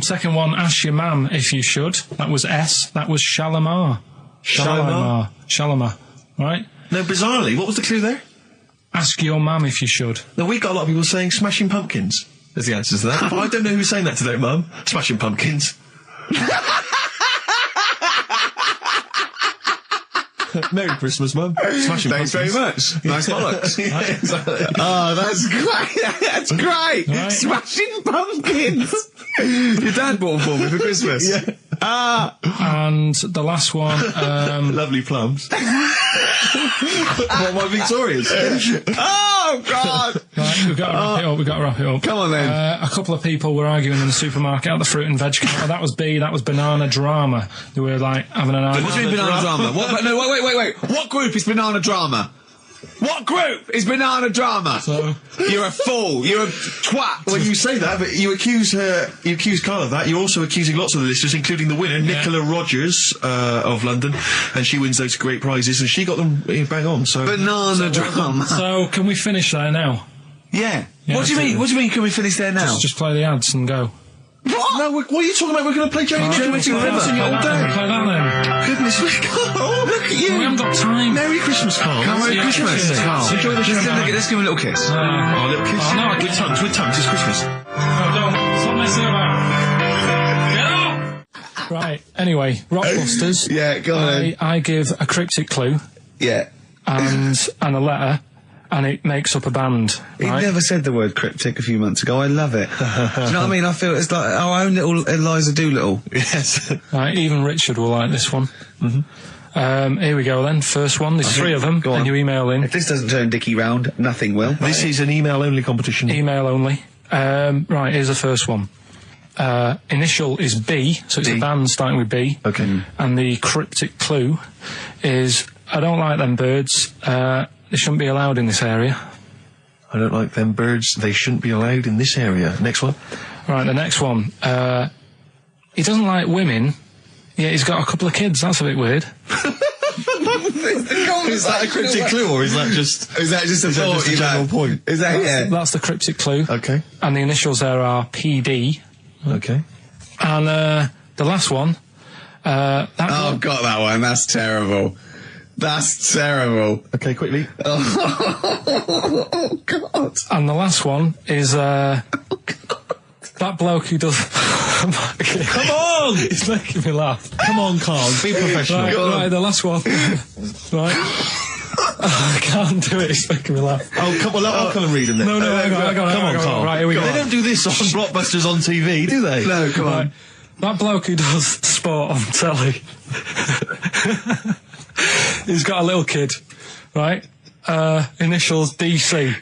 [SPEAKER 3] Second one, ask your mum if you should. That was S. That was Shalimar. Shalimar. Right?
[SPEAKER 2] No, bizarrely, what was the clue there?
[SPEAKER 3] Ask your mum if you should.
[SPEAKER 2] No, we got a lot of people saying Smashing Pumpkins as the answer to that. But I don't know who's saying that today, Mum. Smashing Pumpkins. Merry Christmas, Mum. Smashing
[SPEAKER 4] Thanks very much. Nice bollocks. Oh, that's great. That's great.
[SPEAKER 3] Right.
[SPEAKER 4] Smashing pumpkins. Your dad bought them for me for Christmas.
[SPEAKER 2] Yeah.
[SPEAKER 3] And the last one,
[SPEAKER 2] Lovely plums. What, my Victorians?
[SPEAKER 4] Oh, God.
[SPEAKER 3] right, we've got to wrap it up.
[SPEAKER 4] Come on, then.
[SPEAKER 3] A couple of people were arguing in the supermarket at the fruit and veg counter. That was B, that was banana drama. They were like having an argument.
[SPEAKER 4] What do you mean banana drama? What, no, wait. What group is banana drama? What group is banana drama?
[SPEAKER 3] So,
[SPEAKER 4] You're a fool. You're a twat.
[SPEAKER 2] Well, you say that, but you accuse Karl of that. You're also accusing lots of the listeners, including the winner, Nicola Rogers of London, and she wins those great prizes, and she got them bang on. So
[SPEAKER 4] Banana drama.
[SPEAKER 3] so can we finish there now?
[SPEAKER 4] Yeah.
[SPEAKER 3] Yeah,
[SPEAKER 4] What do you mean? What do you mean? Can we finish there now?
[SPEAKER 3] Just play the ads and go.
[SPEAKER 4] What?
[SPEAKER 2] no, what are you talking about? We're going to play Jerry Nichols
[SPEAKER 4] Nichols
[SPEAKER 2] all
[SPEAKER 4] River.
[SPEAKER 2] day.
[SPEAKER 3] Play that then.
[SPEAKER 2] Goodness me, Karl, look at you.
[SPEAKER 3] We haven't got time.
[SPEAKER 2] Merry Christmas, Karl.
[SPEAKER 4] Merry
[SPEAKER 3] Yeah,
[SPEAKER 4] Christmas,
[SPEAKER 3] cheers.
[SPEAKER 4] Carl.
[SPEAKER 3] Enjoy the show.
[SPEAKER 4] Let's give him a little kiss.
[SPEAKER 2] Oh, a little kiss.
[SPEAKER 3] Oh, no,
[SPEAKER 2] with tongues, it's Christmas.
[SPEAKER 3] No, don't. Stop messing about. Get up! Right, anyway, Rockbusters.
[SPEAKER 4] Yeah, go on then.
[SPEAKER 3] I give a cryptic clue
[SPEAKER 4] Yeah.
[SPEAKER 3] and a letter, and it makes up a band.
[SPEAKER 4] He
[SPEAKER 3] Right?
[SPEAKER 4] never said the word cryptic a few months ago. I love it. Do you know what I mean? I feel it's like our own little Eliza Doolittle.
[SPEAKER 2] Yes.
[SPEAKER 3] Right, even Richard will like this one. Here we go then. First one. There's three of them,
[SPEAKER 4] Go on.
[SPEAKER 3] and you email in.
[SPEAKER 4] If this doesn't turn Dickie round, nothing will.
[SPEAKER 2] This is an email-only competition.
[SPEAKER 3] Email only. Right, here's the first one. Initial is B, so it's
[SPEAKER 4] B.
[SPEAKER 3] a band starting with B.
[SPEAKER 2] Okay.
[SPEAKER 3] And the cryptic clue is, I don't like them birds. They shouldn't be allowed in this area.
[SPEAKER 2] I don't like them birds. They shouldn't be allowed in this area. Next one.
[SPEAKER 3] Right, the next one. He doesn't like women, yet he's got a couple of kids. That's a bit weird.
[SPEAKER 2] Is that a cryptic clue, or is that just
[SPEAKER 4] a thought,
[SPEAKER 2] a general point?
[SPEAKER 4] Is that yeah?
[SPEAKER 3] That's the cryptic clue.
[SPEAKER 2] Okay.
[SPEAKER 3] And the initials there are PD.
[SPEAKER 2] Okay.
[SPEAKER 3] And the last one.
[SPEAKER 4] Oh, I've got that one. That's terrible. That's terrible.
[SPEAKER 2] Okay, quickly.
[SPEAKER 4] Oh, God.
[SPEAKER 3] And the last one is that bloke who does.
[SPEAKER 2] Come on!
[SPEAKER 3] He's making me laugh.
[SPEAKER 2] Come on, Karl. Be professional.
[SPEAKER 3] Right, the last one. Right. I can't do it. It's making me laugh.
[SPEAKER 2] Oh, come on. I'll come and read them then.
[SPEAKER 3] No, hang on.
[SPEAKER 2] Come on, Karl.
[SPEAKER 3] Right, here we go.
[SPEAKER 2] They don't do this on Blockbusters on TV, do they?
[SPEAKER 4] No, come on.
[SPEAKER 3] Right. That bloke who does sport on telly. He's got a little kid, right? Initials DC.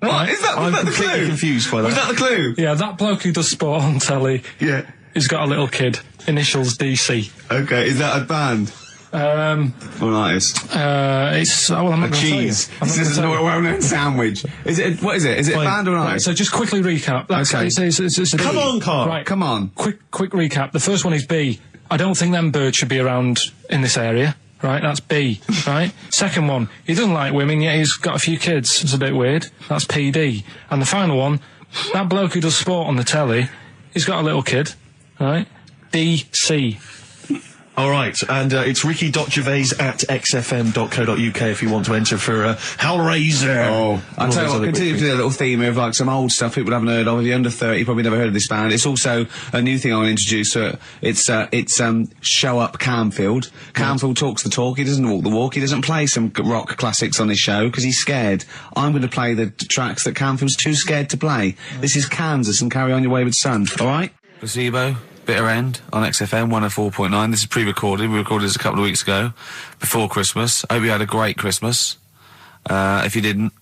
[SPEAKER 4] What? Is that
[SPEAKER 2] I'm
[SPEAKER 4] the
[SPEAKER 2] completely
[SPEAKER 4] clue?
[SPEAKER 2] confused by that.
[SPEAKER 4] Was that the clue?
[SPEAKER 3] Yeah, that bloke who does sport on telly.
[SPEAKER 4] Yeah.
[SPEAKER 3] He's got a little kid. Initials DC.
[SPEAKER 4] Okay, is that a band? Or an artist?
[SPEAKER 3] It's well, I'm not going to tell you.
[SPEAKER 4] Cheese.
[SPEAKER 3] I'm not
[SPEAKER 4] This
[SPEAKER 3] gonna
[SPEAKER 4] is
[SPEAKER 3] tell
[SPEAKER 4] a
[SPEAKER 3] you.
[SPEAKER 4] well-known sandwich. Is it? What is it? Is it a
[SPEAKER 2] Fine.
[SPEAKER 4] band or an
[SPEAKER 3] Right,
[SPEAKER 4] artist?
[SPEAKER 3] so just quickly recap. That's,
[SPEAKER 4] Okay.
[SPEAKER 3] it's a
[SPEAKER 2] Come
[SPEAKER 3] B.
[SPEAKER 2] on, Karl.
[SPEAKER 3] Right,
[SPEAKER 4] Come on.
[SPEAKER 3] quick recap. The first one is B. I don't think them birds should be around in this area. Right, that's B. Right. Second one, he doesn't like women, yet he's got a few kids. It's a bit weird. That's PD. And the final one, that bloke who does sport on the telly, he's got a little kid. Right. DC.
[SPEAKER 2] All right, and it's ricky.gervais@xfm.co.uk if you want to enter for Hellraiser.
[SPEAKER 4] Oh, I'll
[SPEAKER 2] And all
[SPEAKER 4] tell you
[SPEAKER 2] those
[SPEAKER 4] what,
[SPEAKER 2] other
[SPEAKER 4] continue
[SPEAKER 2] quick
[SPEAKER 4] to do a little theme of like some old stuff people haven't heard of. If you're under 30, you probably never heard of this band. It's also a new thing I want to introduce. It's Show Up Camfield. Camfield talks the talk, he doesn't walk the walk, he doesn't play some rock classics on his show because he's scared. I'm going to play the tracks that Camfield's too scared to play. This is Kansas and Carry On Your Wayward Son, alright? Placebo. Bitter End on XFM 104.9. This is pre-recorded. We recorded this a couple of weeks ago, before Christmas. I hope you had a great Christmas. If you didn't,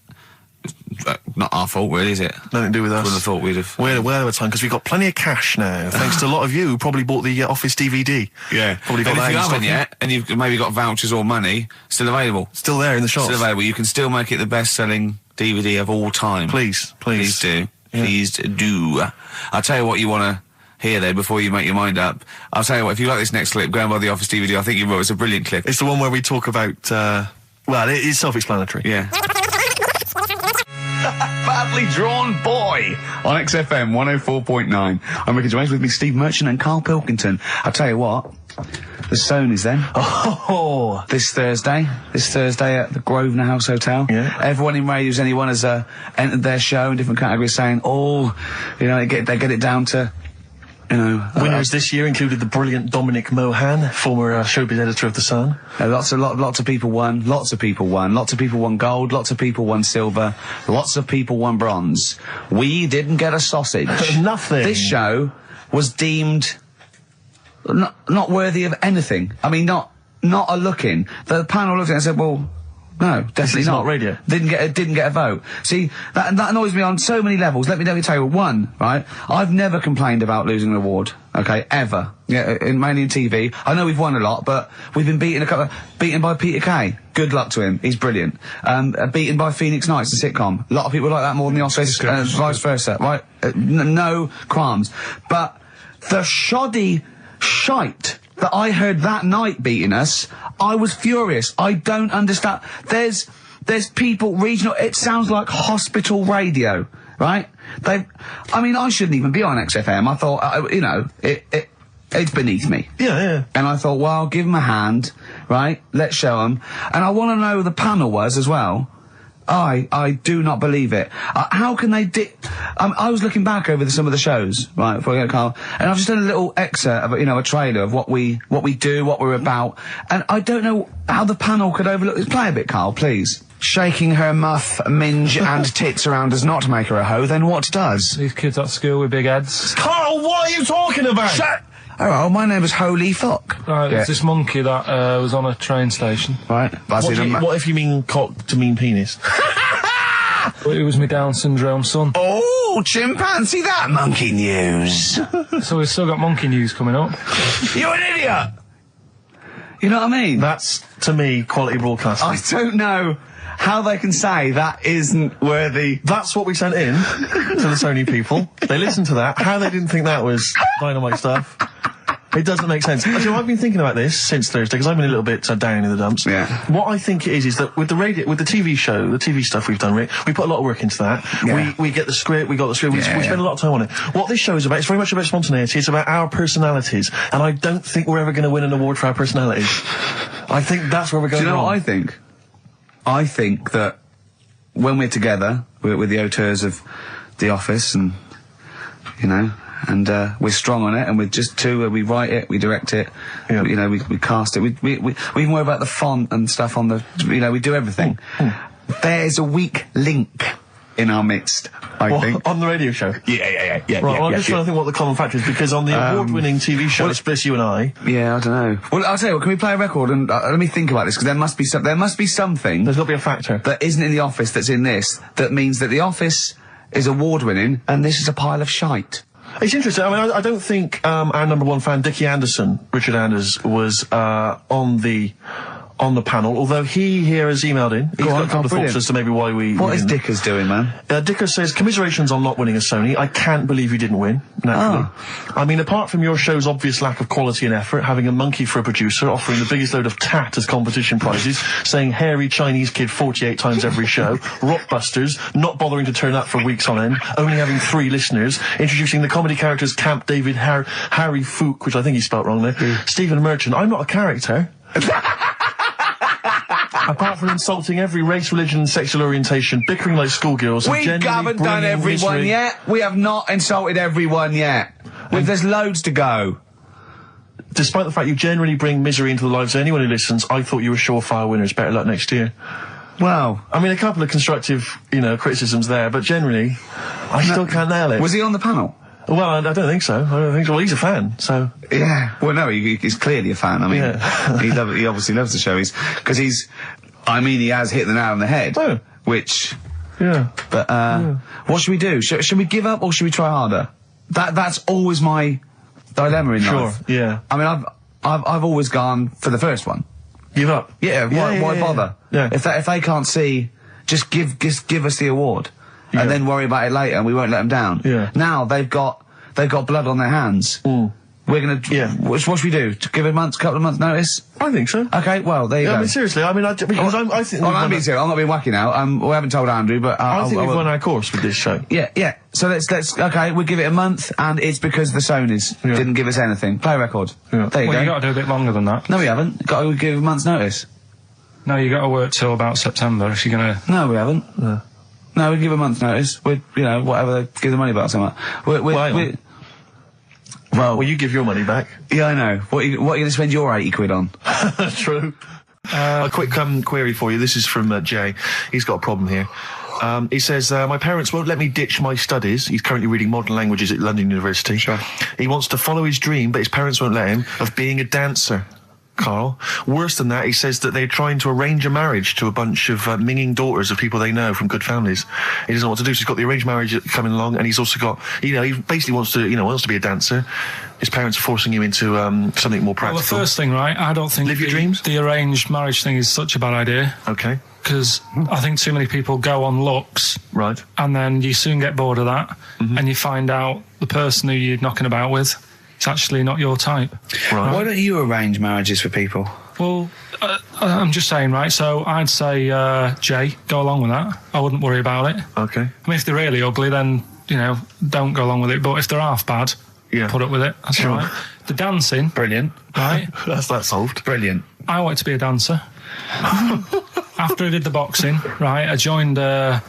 [SPEAKER 4] not our fault, really, is it?
[SPEAKER 2] Nothing to do with us.
[SPEAKER 4] Wouldn't have thought we'd have.
[SPEAKER 2] We're of a time because we've got plenty of cash now, thanks to a lot of you who probably bought the Office DVD.
[SPEAKER 4] Yeah.
[SPEAKER 2] Probably got
[SPEAKER 4] But
[SPEAKER 2] that
[SPEAKER 4] if you
[SPEAKER 2] in
[SPEAKER 4] haven't
[SPEAKER 2] stock.
[SPEAKER 4] yet, and you've maybe got vouchers or money, still available.
[SPEAKER 2] Still there in the shops.
[SPEAKER 4] Still available. You can still make it the best-selling DVD of all time.
[SPEAKER 2] Please.
[SPEAKER 4] Please do.
[SPEAKER 2] Yeah.
[SPEAKER 4] Please do. I'll tell you what you want to hear there before you make your mind up. I'll tell you what, if you like this next clip, go and buy the Office DVD. I think you will. It's a brilliant clip.
[SPEAKER 2] It's the one where we talk about, well, it is self-explanatory.
[SPEAKER 4] Yeah. Badly Drawn Boy on XFM 104.9. I'm Ricky Gervais, with me Steve Merchant and Karl Pilkington. I'll tell you what, the Sony's then.
[SPEAKER 2] Oh,
[SPEAKER 4] This Thursday at the Grosvenor House Hotel.
[SPEAKER 2] Yeah.
[SPEAKER 4] Everyone in Radio's Anyone has entered their show in different categories saying, oh, you know, they get it down to
[SPEAKER 1] You know,
[SPEAKER 2] winners this year included the brilliant Dominic Mohan, former showbiz editor of The Sun.
[SPEAKER 1] lots of people won. Lots of people won. Lots of people won gold. Lots of people won silver. Lots of people won bronze. We didn't get a sausage.
[SPEAKER 2] Nothing.
[SPEAKER 1] This show was deemed not worthy of anything. I mean, not a look-in. The panel looked at it and said, well, no, definitely
[SPEAKER 2] not radio.
[SPEAKER 1] Didn't get a vote. See, that annoys me on so many levels. Let me tell you one, right? I've never complained about losing an award, okay, ever. Yeah, mainly in TV. I know we've won a lot, but we've been beaten by Peter Kay. Good luck to him. He's brilliant. Beaten by Phoenix Nights, the sitcom. A lot of people like that more than the Oscars, vice versa, right? No qualms. But the shoddy shite that I heard that night beating us, I was furious. I don't understand. There's people regional. It sounds like hospital radio, right? I mean, I shouldn't even be on XFM. I thought, you know, it's beneath me.
[SPEAKER 2] Yeah.
[SPEAKER 1] And I thought, well, give them a hand, right? Let's show them. And I want to know who the panel was as well. I do not believe it. How can they I was looking back over some of the shows, right, before I get Carl, and I've just done a little excerpt of, you know, a trailer of what we do, what we're about, and I don't know how the panel could overlook this. Play a bit, Carl, please. Shaking her muff, minge and tits around does not make her a hoe, then what does?
[SPEAKER 3] These kids at school with big heads.
[SPEAKER 2] Carl, what are you talking about?
[SPEAKER 1] Shut! Oh, my name is Holy Fuck.
[SPEAKER 3] Right,
[SPEAKER 1] Yeah.
[SPEAKER 3] there's this monkey that was on a train station.
[SPEAKER 1] Right.
[SPEAKER 2] What if you mean cock to mean penis?
[SPEAKER 3] It was my Down syndrome son.
[SPEAKER 1] Oh, chimpanzee, that monkey news.
[SPEAKER 3] So we've still got monkey news coming up.
[SPEAKER 1] You're an idiot! You know what I mean?
[SPEAKER 2] That's, to me, quality broadcasting.
[SPEAKER 1] I don't know how they can say that isn't worthy.
[SPEAKER 2] That's what we sent in to the Sony people. They listened to that. How they didn't think that was dynamite stuff, it doesn't make sense. Actually, I've been thinking about this since Thursday, because I've been a little bit down in the dumps.
[SPEAKER 1] Yeah.
[SPEAKER 2] What I think it is that with the TV show, the TV stuff we've done, Rick, we put a lot of work into that.
[SPEAKER 1] Yeah.
[SPEAKER 2] We get the script, we spend a lot of time on it. What this show is about, it's very much about spontaneity, it's about our personalities, and I don't think we're ever going to win an award for our personalities. I think that's where we're going
[SPEAKER 1] Do you know
[SPEAKER 2] wrong.
[SPEAKER 1] what I think? I think that when we're together, we're the auteurs of The Office, and, you know, and we're strong on it, and we're just two. We write it, we direct it, you know, we cast it. We even worry about the font and stuff on the. You know, we do everything. There's a weak link in our midst, I think.
[SPEAKER 2] On the radio show?
[SPEAKER 1] Yeah.
[SPEAKER 2] Right, well, I'm just trying to think what the common factor is, because on the award-winning TV show, Spliss You and I...
[SPEAKER 1] Yeah, I don't know. Well, I'll tell you what, can we play a record and let me think about this, because there must be something...
[SPEAKER 2] There's got to be a factor.
[SPEAKER 1] ...that isn't in The Office that's in this, that means that The Office is award-winning, and this is a pile of shite.
[SPEAKER 2] It's interesting. I mean, I don't think our number one fan, Dickie Anderson, Richard Anders, was on the panel, although he here has emailed in. He's got a couple of thoughts as to maybe why we...
[SPEAKER 1] What is Dickers doing, man?
[SPEAKER 2] Dickers says, commiserations on not winning a Sony. I can't believe you didn't win, naturally. I mean, apart from your show's obvious lack of quality and effort, having a monkey for a producer, offering the biggest load of tat as competition prizes, saying hairy Chinese kid 48 times every show, Rockbusters, not bothering to turn up for weeks on end, only having 3 listeners, introducing the comedy characters Camp David, Harry Fook, which I think he spelt wrong there, Stephen Merchant. I'm not a character. Apart from insulting every race, religion and sexual orientation, bickering like schoolgirls...
[SPEAKER 1] We haven't done everyone yet. We have not insulted everyone yet. There's loads to go.
[SPEAKER 2] Despite the fact you generally bring misery into the lives of anyone who listens, I thought you were surefire winners. Better luck next year.
[SPEAKER 1] Well...
[SPEAKER 2] I mean, a couple of constructive, you know, criticisms there, but generally, I still can't nail it.
[SPEAKER 1] Was he on the panel?
[SPEAKER 2] Well, I don't think so. Well, he's a fan, so...
[SPEAKER 1] Yeah. Well, no, he's clearly a fan. I mean, he obviously loves the show. He has hit the nail on the head.
[SPEAKER 2] Oh.
[SPEAKER 1] Which...
[SPEAKER 2] Yeah.
[SPEAKER 1] But, what should we do? Should we give up or should we try harder? That's always my dilemma in life.
[SPEAKER 2] Sure, yeah.
[SPEAKER 1] I mean, I've always gone for the first one.
[SPEAKER 2] Give up?
[SPEAKER 1] Yeah, why bother?
[SPEAKER 2] Yeah.
[SPEAKER 1] If they can't see, just give us the award. Yeah. And then worry about it later and we won't let them down.
[SPEAKER 2] Yeah.
[SPEAKER 1] Now they've got blood on their hands. We're gonna...
[SPEAKER 2] Yeah.
[SPEAKER 1] What should we do? Give a couple of months notice?
[SPEAKER 2] I think so.
[SPEAKER 1] Okay, well, there you go.
[SPEAKER 2] I mean, seriously, I mean, I think...
[SPEAKER 1] I'm being serious. I'm not being wacky now. We haven't told Andrew, but...
[SPEAKER 2] I think we've won our course with this show.
[SPEAKER 1] Yeah. So let's... Okay, we'll give it a month, and it's because the Sonys didn't give us anything. Play a record.
[SPEAKER 2] Yeah.
[SPEAKER 1] There you go.
[SPEAKER 3] You got to do a bit longer than that.
[SPEAKER 1] No, we haven't. Got to give a month's notice.
[SPEAKER 3] No, you got to work till about September if you're going to...
[SPEAKER 1] No, we haven't. No, we give a month's notice. We're, whatever they give the money back or something.
[SPEAKER 2] Well, you give your money back.
[SPEAKER 1] Yeah, I know. What are you going to spend your 80 quid on?
[SPEAKER 2] True. A quick query for you. This is from Jay. He's got a problem here. He says, my parents won't let me ditch my studies. He's currently reading modern languages at London University.
[SPEAKER 1] Sure.
[SPEAKER 2] He wants to follow his dream, but his parents won't let him, of being a dancer. Carl. Worse than that, he says that they're trying to arrange a marriage to a bunch of minging daughters of people they know from good families. He doesn't know what to do, so he's got the arranged marriage coming along, and he's also got, he basically wants to be a dancer. His parents are forcing him into something more practical.
[SPEAKER 3] Well, the first thing, right, I don't think
[SPEAKER 2] Live your dreams?
[SPEAKER 3] The arranged marriage thing is such a bad idea.
[SPEAKER 2] Okay.
[SPEAKER 3] Because I think too many people go on looks.
[SPEAKER 2] Right.
[SPEAKER 3] And then you soon get bored of that, and you find out the person who you're knocking about with, it's actually not your type.
[SPEAKER 2] Right.
[SPEAKER 1] Why don't you arrange marriages for people?
[SPEAKER 3] Well, I'm just saying, right, so I'd say, Jay, go along with that. I wouldn't worry about it.
[SPEAKER 2] Okay.
[SPEAKER 3] I mean, if they're really ugly, then, don't go along with it. But if they're half bad, put up with it. That's
[SPEAKER 2] Sure.
[SPEAKER 3] all right. The dancing.
[SPEAKER 1] Brilliant.
[SPEAKER 3] Right?
[SPEAKER 2] That's that solved.
[SPEAKER 1] Brilliant.
[SPEAKER 3] I wanted to be a dancer. After I did the boxing, right, I joined a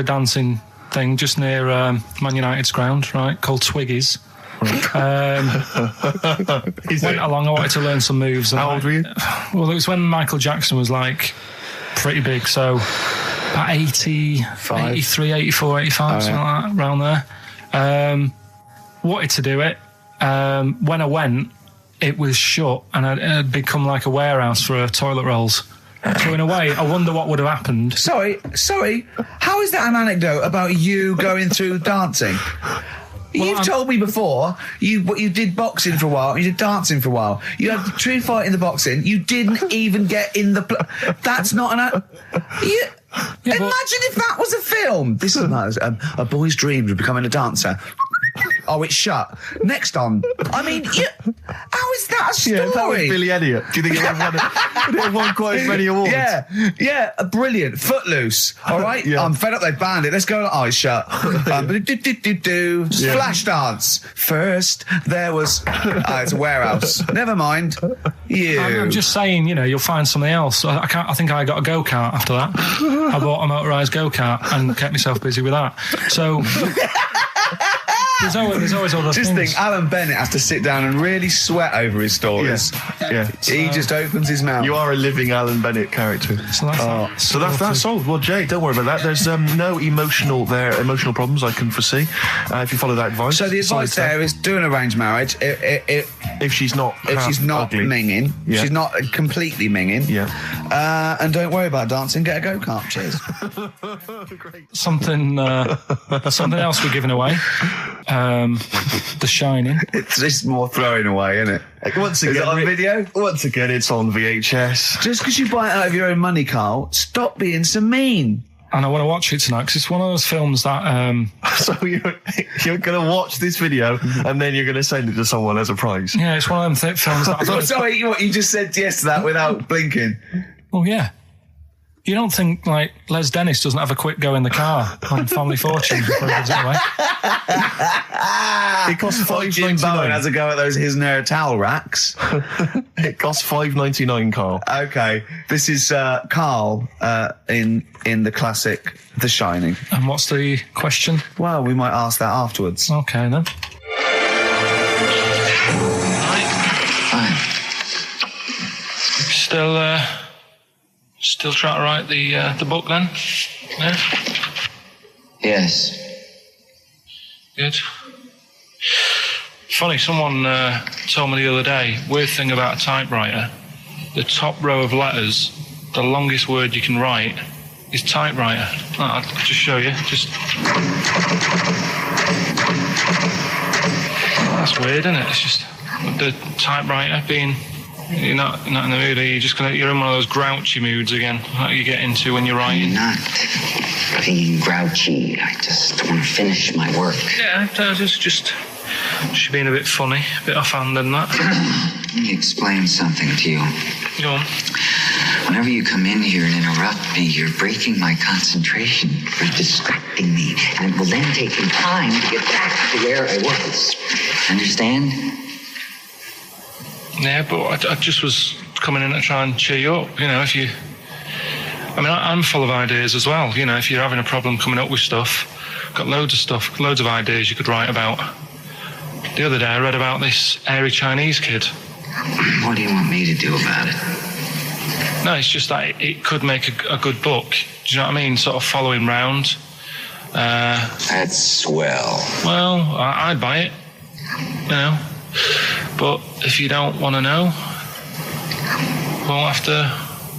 [SPEAKER 3] dancing thing just near Man United's ground, right, called Twiggy's. Went along, I wanted to learn some moves.
[SPEAKER 2] How old were you?
[SPEAKER 3] Well, it was when Michael Jackson was, pretty big, so about 85, 83, 84, 85, something like that, around there. Wanted to do it. When I went, it was shut, and it had become like a warehouse for toilet rolls. So in a way, I wonder what would have happened.
[SPEAKER 1] Sorry. How is that an anecdote about you going through dancing? You've told me before you did boxing for a while, you did dancing for a while. You had the true fight in the boxing. You didn't even get in the... That's not an... Imagine if that was a film. This is nice. A boy's dream of becoming a dancer. Oh, it's shut. Next on. I mean, how is that a story?
[SPEAKER 2] Yeah, that was Billy Elliot. Do you think it won quite as many awards?
[SPEAKER 1] Yeah, brilliant. Footloose. All right?
[SPEAKER 2] Yeah.
[SPEAKER 1] I'm fed up they banned it. Let's go. Oh, it's shut. Flash dance. First, there was... it's a warehouse. Never mind.
[SPEAKER 3] I'm just saying, you'll find something else. I think I got a go-kart after that. I bought a motorised go-kart and kept myself busy with that. So... There's always other things.
[SPEAKER 1] Just think, Alan Bennett has to sit down and really sweat over his stories.
[SPEAKER 2] Yeah.
[SPEAKER 1] He just opens his mouth.
[SPEAKER 2] You are a living Alan Bennett character.
[SPEAKER 3] So
[SPEAKER 2] that's solved. Well, Jay, don't worry about that. There's no emotional problems I can foresee if you follow that advice.
[SPEAKER 1] So the advice there is do an arranged marriage
[SPEAKER 2] if she's not ugly.
[SPEAKER 1] minging, she's not completely minging.
[SPEAKER 2] Yeah.
[SPEAKER 1] And don't worry about dancing. Get a go-kart. Cheers.
[SPEAKER 2] Great.
[SPEAKER 3] Something else we're giving away. The Shining.
[SPEAKER 1] It's just more throwing away, isn't it?
[SPEAKER 2] Once again,
[SPEAKER 1] is it on video?
[SPEAKER 2] Once again, it's on VHS.
[SPEAKER 1] Just because you buy it out of your own money, Carl, stop being so mean.
[SPEAKER 3] And I want to watch it tonight because it's one of those films that...
[SPEAKER 2] So you're going to watch this video and then you're going to send it to someone as a prize?
[SPEAKER 3] Yeah, it's one of them films that...
[SPEAKER 1] Sorry, you just said yes to that without blinking.
[SPEAKER 3] Well, yeah. You don't think, Les Dennis doesn't have a quick go in the car on Family Fortune before he gives it away?
[SPEAKER 2] It costs
[SPEAKER 1] Jim Bowen
[SPEAKER 2] $5.99.
[SPEAKER 1] has a go at those his and her towel racks.
[SPEAKER 2] It costs $5.99, Carl.
[SPEAKER 1] Okay, this is Carl in the classic The Shining.
[SPEAKER 3] And what's the question?
[SPEAKER 1] Well, we might ask that afterwards.
[SPEAKER 3] Okay, then. Still trying to write the book then? Yeah?
[SPEAKER 5] Yes.
[SPEAKER 3] Good. Funny, someone told me the other day, weird thing about a typewriter, the top row of letters, the longest word you can write is typewriter. I'll just show you. That's weird, isn't it? It's just the typewriter being... You're not in the mood, are you? You're in one of those grouchy moods again, like you get into when you're writing.
[SPEAKER 5] I'm not being grouchy. I just want to finish my work.
[SPEAKER 3] Yeah, just being a bit funny, a bit offhand and that.
[SPEAKER 5] Let me explain something to you.
[SPEAKER 3] Go on.
[SPEAKER 5] Whenever you come in here and interrupt me, you're breaking my concentration. You're distracting me. And it will then take me time to get back to where I was. Understand?
[SPEAKER 3] Yeah, but I just was coming in to try and cheer you up, if you... I mean, I'm full of ideas as well, if you're having a problem coming up with stuff, got loads of ideas you could write about. The other day I read about this hairy Chinese kid.
[SPEAKER 5] What do you want me to do about it?
[SPEAKER 3] No, it's just that it could make a good book. Do you know what I mean? Sort of follow him round.
[SPEAKER 5] That's swell.
[SPEAKER 3] Well, I'd buy it, you know. But if you don't want to know,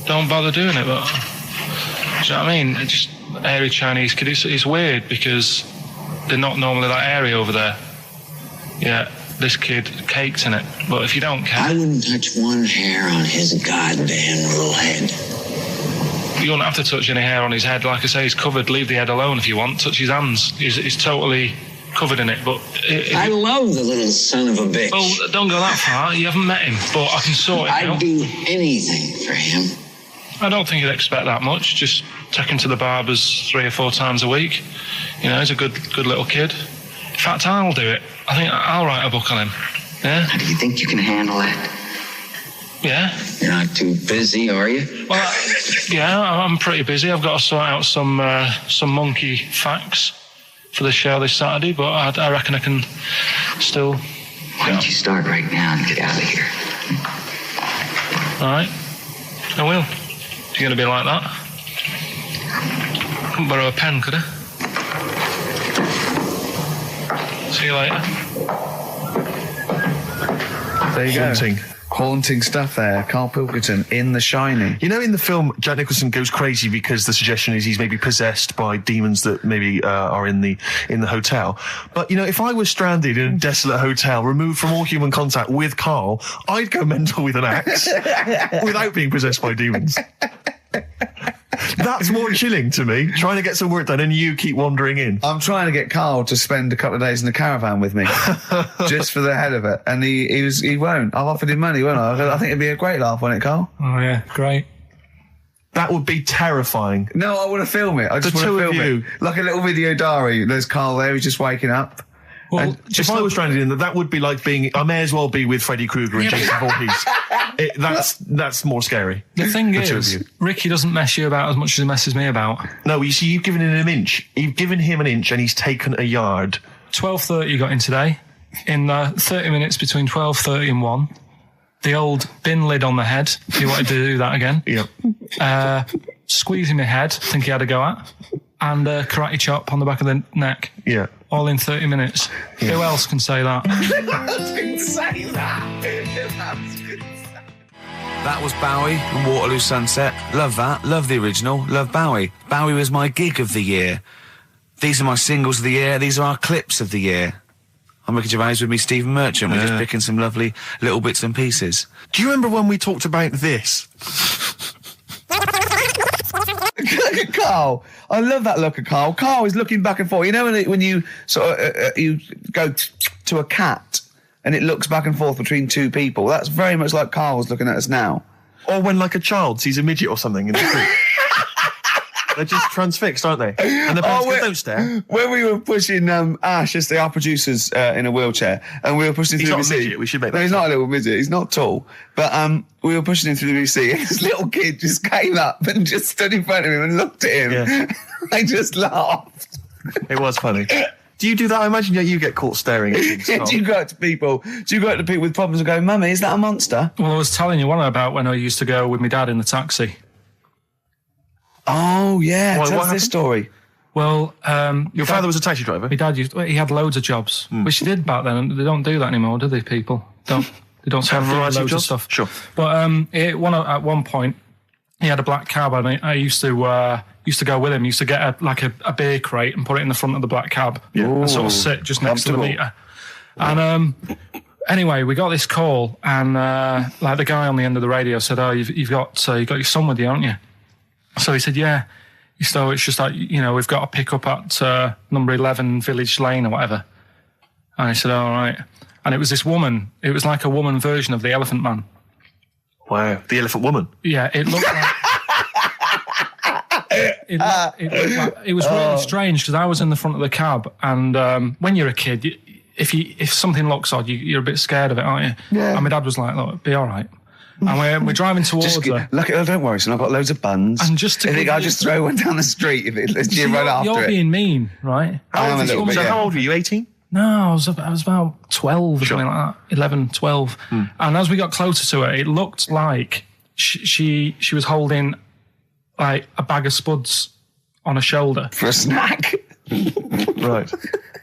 [SPEAKER 3] don't bother doing it. But do you know what I mean? It's just hairy Chinese kid. It's weird because they're not normally that hairy over there. Yeah, this kid caked in it. But if you don't care,
[SPEAKER 5] I wouldn't touch one hair on his goddamn little head.
[SPEAKER 3] you don't have to touch any hair on his head. Like I say, he's covered. Leave the head alone if you want. Touch his hands. He's totally covered in it. But
[SPEAKER 5] I love the little son of a bitch.
[SPEAKER 3] Well, don't go that far. You haven't met him, but I can sort it out.
[SPEAKER 5] I'd do anything for him.
[SPEAKER 3] I don't think you'd expect that much. Just take him to the barbers 3 or 4 times a week. You know, he's a good little kid. In fact, I'll do it. I think I'll write a book on him. Yeah?
[SPEAKER 5] How do you think you can handle that?
[SPEAKER 3] Yeah.
[SPEAKER 5] You're not too busy, are you?
[SPEAKER 3] Well, yeah, I'm pretty busy. I've got to sort out some monkey facts for the show this Saturday, but I reckon I can still...
[SPEAKER 5] Why don't you start right now and get out of here?
[SPEAKER 3] All right. I will. You're going to be like that? Couldn't borrow a pen, could I? See you later.
[SPEAKER 1] There you go. Haunting stuff there. Karl Pilkington in The Shining.
[SPEAKER 2] You know, in the film, Jack Nicholson goes crazy because the suggestion is he's maybe possessed by demons that maybe are in the hotel. But, you know, if I was stranded in a desolate hotel, removed from all human contact with Karl, I'd go mental with an axe without being possessed by demons. That's more chilling to me, trying to get some work done and you keep wandering in.
[SPEAKER 1] I'm trying to get Karl to spend a couple of days in the caravan with me, just for the head of it. And he won't. I've offered him money, won't I? I think it'd be a great laugh, wouldn't it, Karl?
[SPEAKER 3] Oh, yeah, great.
[SPEAKER 2] That would be terrifying.
[SPEAKER 1] No, I want to film it. I just want to film it. Like a little video diary. There's Karl there, he's just waking up.
[SPEAKER 2] Well, if I was stranded in that would be like being... I may as well be with Freddy Krueger and Jason Voorhees. That's more scary.
[SPEAKER 3] The thing is, Ricky doesn't mess you about as much as he messes me about.
[SPEAKER 2] No, you see, you've given him an inch. You've given him an inch and he's taken a yard.
[SPEAKER 3] 12:30 you got in today. In 30 minutes between 12:30 and 1. The old bin lid on the head. He wanted to do that again.
[SPEAKER 2] Yeah.
[SPEAKER 3] Squeezing my head, think he had a go at. And karate chop on the back of the neck.
[SPEAKER 2] Yeah.
[SPEAKER 3] All in 30 minutes. Yeah. Who else can say that?
[SPEAKER 1] That was Bowie and Waterloo Sunset. Love that. Love the original. Love Bowie. Bowie was my gig of the year. These are my singles of the year. These are our clips of the year. I'm Ricky Gervais with me, Stephen Merchant. We're just picking some lovely little bits and pieces.
[SPEAKER 2] Do you remember when we talked about this?
[SPEAKER 1] Look at Karl. I love that look at Karl. Karl is looking back and forth. You know when you sort of you go to a cat and it looks back and forth between two people? That's very much like Karl was looking at us now.
[SPEAKER 2] Or when like a child sees a midget or something in the street. They're just transfixed, aren't they? And the parents go, don't stare.
[SPEAKER 1] When we were pushing Ash, as our producers, in a wheelchair, and we were pushing him through the VC.
[SPEAKER 2] He's not a midget, we should make that.
[SPEAKER 1] No, he's not a little midget. He's not tall. But we were pushing him through the VC, and this little kid just came up and just stood in front of him and looked at him. Yeah. I just laughed.
[SPEAKER 2] It was funny. Do you do that? I imagine you get caught staring at things.
[SPEAKER 1] Do you go up to people with problems and go, Mummy, is that a monster?
[SPEAKER 3] Well, I was telling you one about when I used to go with my dad in the taxi.
[SPEAKER 1] Oh, yeah. Tell us this story.
[SPEAKER 3] Well,
[SPEAKER 2] your father was a taxi driver?
[SPEAKER 3] My dad he had loads of jobs, which he did back then, and they don't do that anymore, do they, people? They don't have loads of stuff.
[SPEAKER 2] Sure.
[SPEAKER 3] But at one point, he had a black cab, and I used to go with him. Used to get a beer crate and put it in the front of the black cab, and sort of sit just next to the meter. And anyway, we got this call, and the guy on the end of the radio said, "Oh, you've got your son with you, haven't you?" So he said, "Yeah." So it's just like, we've got to pick up at number 11 Village Lane or whatever. And I said, all right. And it was this woman. It was like a woman version of the Elephant Man.
[SPEAKER 2] Wow, the Elephant Woman.
[SPEAKER 3] Yeah, it looked like... it was really strange because I was in the front of the cab, and when you're a kid, if something looks odd, you're a bit scared of it, aren't you? Yeah. And my dad was like, look, be all right. And we're driving towards her.
[SPEAKER 1] Look, don't worry, son, I've got loads of buns.
[SPEAKER 3] And just to
[SPEAKER 1] I'll just throw one down the street if it's you right after
[SPEAKER 3] You're being mean, right?
[SPEAKER 1] I am a little bit,
[SPEAKER 2] How old were you, 18?
[SPEAKER 3] No, I was about 12 or something like that. 11, 12. And as we got closer to her, it looked like she was holding like a bag of spuds on her shoulder.
[SPEAKER 1] For a snack.
[SPEAKER 2] Right.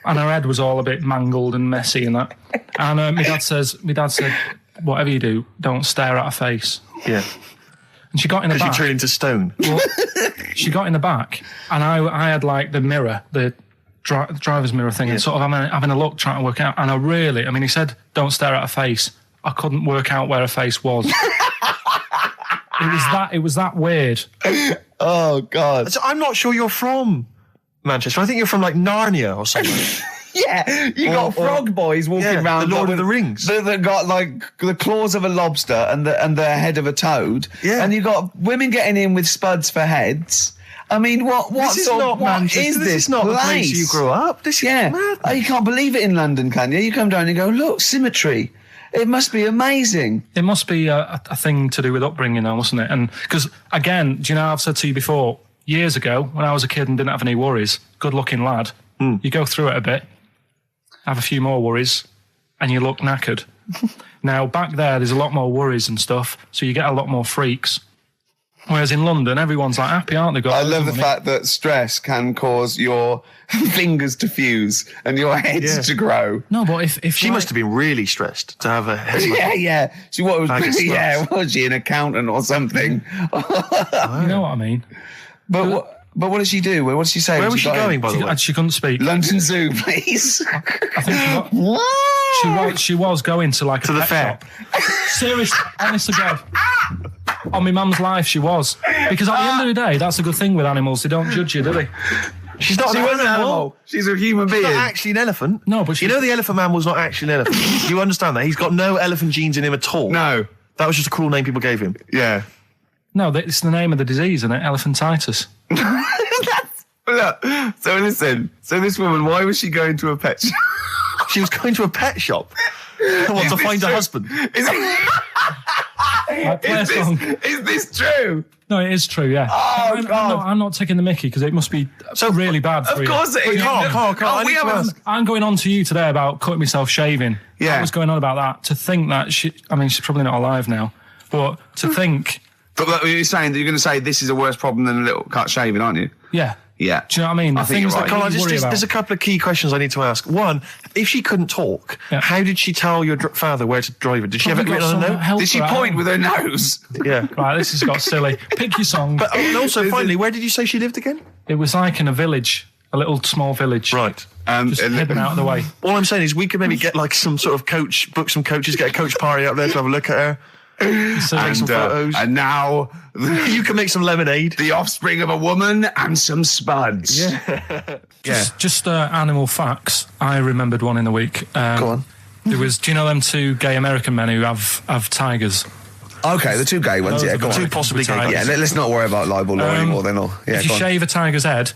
[SPEAKER 3] And her head was all a bit mangled and messy and that. And my dad said, whatever you do, don't stare at her face.
[SPEAKER 2] Yeah.
[SPEAKER 3] And she got in the back.
[SPEAKER 2] Because you turned into stone.
[SPEAKER 3] Well, she got in the back, and I had like the mirror, the driver's mirror thing, and sort of having a look, trying to work out. And he said, don't stare at her face. I couldn't work out where her face was. It was that weird.
[SPEAKER 1] Oh, God.
[SPEAKER 2] So I'm not sure you're from Manchester. I think you're from like Narnia or something.
[SPEAKER 1] Yeah, you got frog boys walking around.
[SPEAKER 2] The Lord of the Rings.
[SPEAKER 1] That got like the claws of a lobster and the head of a toad. Yeah. And you got women getting in with spuds for heads. I mean, what is this?
[SPEAKER 2] This is not the place you grew up. This is mad.
[SPEAKER 1] Oh, you can't believe it in London, can you? You come down and go, look, symmetry. It must be amazing.
[SPEAKER 3] It must be a thing to do with upbringing, though, mustn't it? And because, again, do you know, I've said to you before, years ago, when I was a kid and didn't have any worries, good-looking lad, you go through it a bit, have a few more worries, and you look knackered. Now, back there's a lot more worries and stuff, so you get a lot more freaks. Whereas in London, everyone's like happy, aren't they?
[SPEAKER 1] I love the fact that stress can cause your fingers to fuse and your head to grow.
[SPEAKER 3] No, but if
[SPEAKER 2] she must have been really stressed to have a head.
[SPEAKER 1] Yeah. She was she an accountant or something?
[SPEAKER 3] You know what I mean?
[SPEAKER 1] But what did she do? What did she say?
[SPEAKER 2] Where was she going, by the way?
[SPEAKER 3] She couldn't speak.
[SPEAKER 1] London Zoo, please.
[SPEAKER 3] I think she was going to like a pet shop. Seriously, honest to God. On my mum's life, she was. Because at the end of the day, that's a good thing with animals. They don't judge you, do they?
[SPEAKER 2] She wasn't an animal.
[SPEAKER 1] She's a human being.
[SPEAKER 2] She's not actually an elephant.
[SPEAKER 3] No, but
[SPEAKER 2] you know the Elephant Man was not actually an elephant. You understand that? He's got no elephant genes in him at all.
[SPEAKER 1] No.
[SPEAKER 2] That was just a cruel name people gave him.
[SPEAKER 1] Yeah.
[SPEAKER 3] No, it's the name of the disease, isn't it? Elephantitis.
[SPEAKER 1] Look, so listen. So this woman, why was she going to a pet shop?
[SPEAKER 2] She was going to a pet shop. To find a husband.
[SPEAKER 1] Is this true?
[SPEAKER 3] No, it is true, yeah.
[SPEAKER 1] Oh, God.
[SPEAKER 3] I'm not taking the mickey because it must be so really bad for you.
[SPEAKER 1] Of course it is.
[SPEAKER 2] Carl,
[SPEAKER 3] I'm going on to you today about cutting myself shaving.
[SPEAKER 1] Yeah.
[SPEAKER 3] I was going on about that. To think that she's probably not alive now, but to think...
[SPEAKER 1] But you're saying that you're going to say this is a worse problem than a little cut shaving, aren't you?
[SPEAKER 3] Yeah.
[SPEAKER 1] Yeah.
[SPEAKER 3] Do you know what I mean?
[SPEAKER 1] I think you're right.
[SPEAKER 2] Carl, there's a couple of key questions I need to ask. One, if she couldn't talk, how did she tell your father where to drive it? Did she have it written on a note?
[SPEAKER 1] Did she point with her nose?
[SPEAKER 2] Yeah.
[SPEAKER 3] Right, this has got silly. Pick your song.
[SPEAKER 2] But also, finally, where did you say she lived again?
[SPEAKER 3] It was like in a village, a little small village.
[SPEAKER 2] Right.
[SPEAKER 3] Just hidden out of the way.
[SPEAKER 2] All I'm saying is we could maybe get like some sort of coach, book some coaches, get a coach party up there to have a look at her. Make some photos.
[SPEAKER 1] And now
[SPEAKER 2] you can make some lemonade.
[SPEAKER 1] The offspring of a woman and some spuds.
[SPEAKER 2] Yeah.
[SPEAKER 3] Just animal facts. I remembered one in the week.
[SPEAKER 1] Go on.
[SPEAKER 3] There was, do you know them two gay American men who have tigers?
[SPEAKER 1] Okay, the two gay ones,
[SPEAKER 3] Those
[SPEAKER 1] go on.
[SPEAKER 2] Two possibly gay guys.
[SPEAKER 1] Yeah, let's not worry about libel law anymore then.
[SPEAKER 3] If you shave a tiger's head...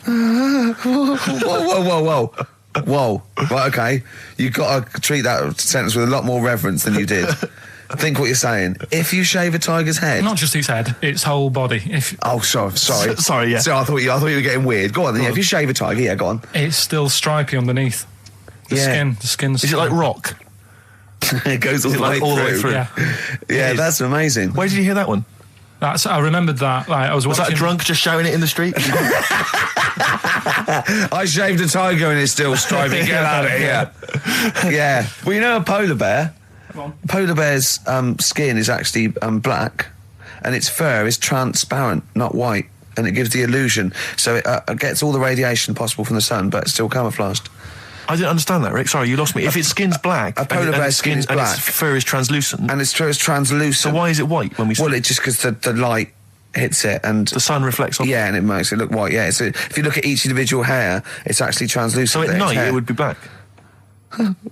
[SPEAKER 1] Whoa. Right, okay. You've got to treat that sentence with a lot more reverence than you did. Think what you're saying. If you shave a tiger's head...
[SPEAKER 3] Not just its head, its whole body.
[SPEAKER 1] Sorry.
[SPEAKER 2] Sorry, yeah.
[SPEAKER 1] So I thought you were getting weird. Go on then. If you shave a tiger, go on.
[SPEAKER 3] It's still stripy underneath. The skin's...
[SPEAKER 2] Is it like rock?
[SPEAKER 1] It goes all the way through.
[SPEAKER 3] Yeah,
[SPEAKER 1] that's amazing.
[SPEAKER 2] Where did you hear that one?
[SPEAKER 3] I remembered that. Like,
[SPEAKER 2] was that a drunk just shouting it in the street?
[SPEAKER 1] I shaved a tiger and it's still stripy. Get out of here. Yeah. Well, you know a polar bear? Polar bear's skin is actually black, and its fur is transparent, not white, and it gives the illusion. So it gets all the radiation possible from the sun, but it's still camouflaged.
[SPEAKER 2] I didn't understand that, Rick. Sorry, you lost me. If its skin's black,
[SPEAKER 1] a polar bear's skin is black,
[SPEAKER 2] and its fur is translucent,
[SPEAKER 1] and its fur is translucent.
[SPEAKER 2] So why is it white when we?
[SPEAKER 1] Well, it's just because the light hits it and
[SPEAKER 2] the sun reflects off.
[SPEAKER 1] Yeah, and it makes it look white. Yeah, so if you look at each individual hair, it's actually translucent.
[SPEAKER 2] So at night it would be black.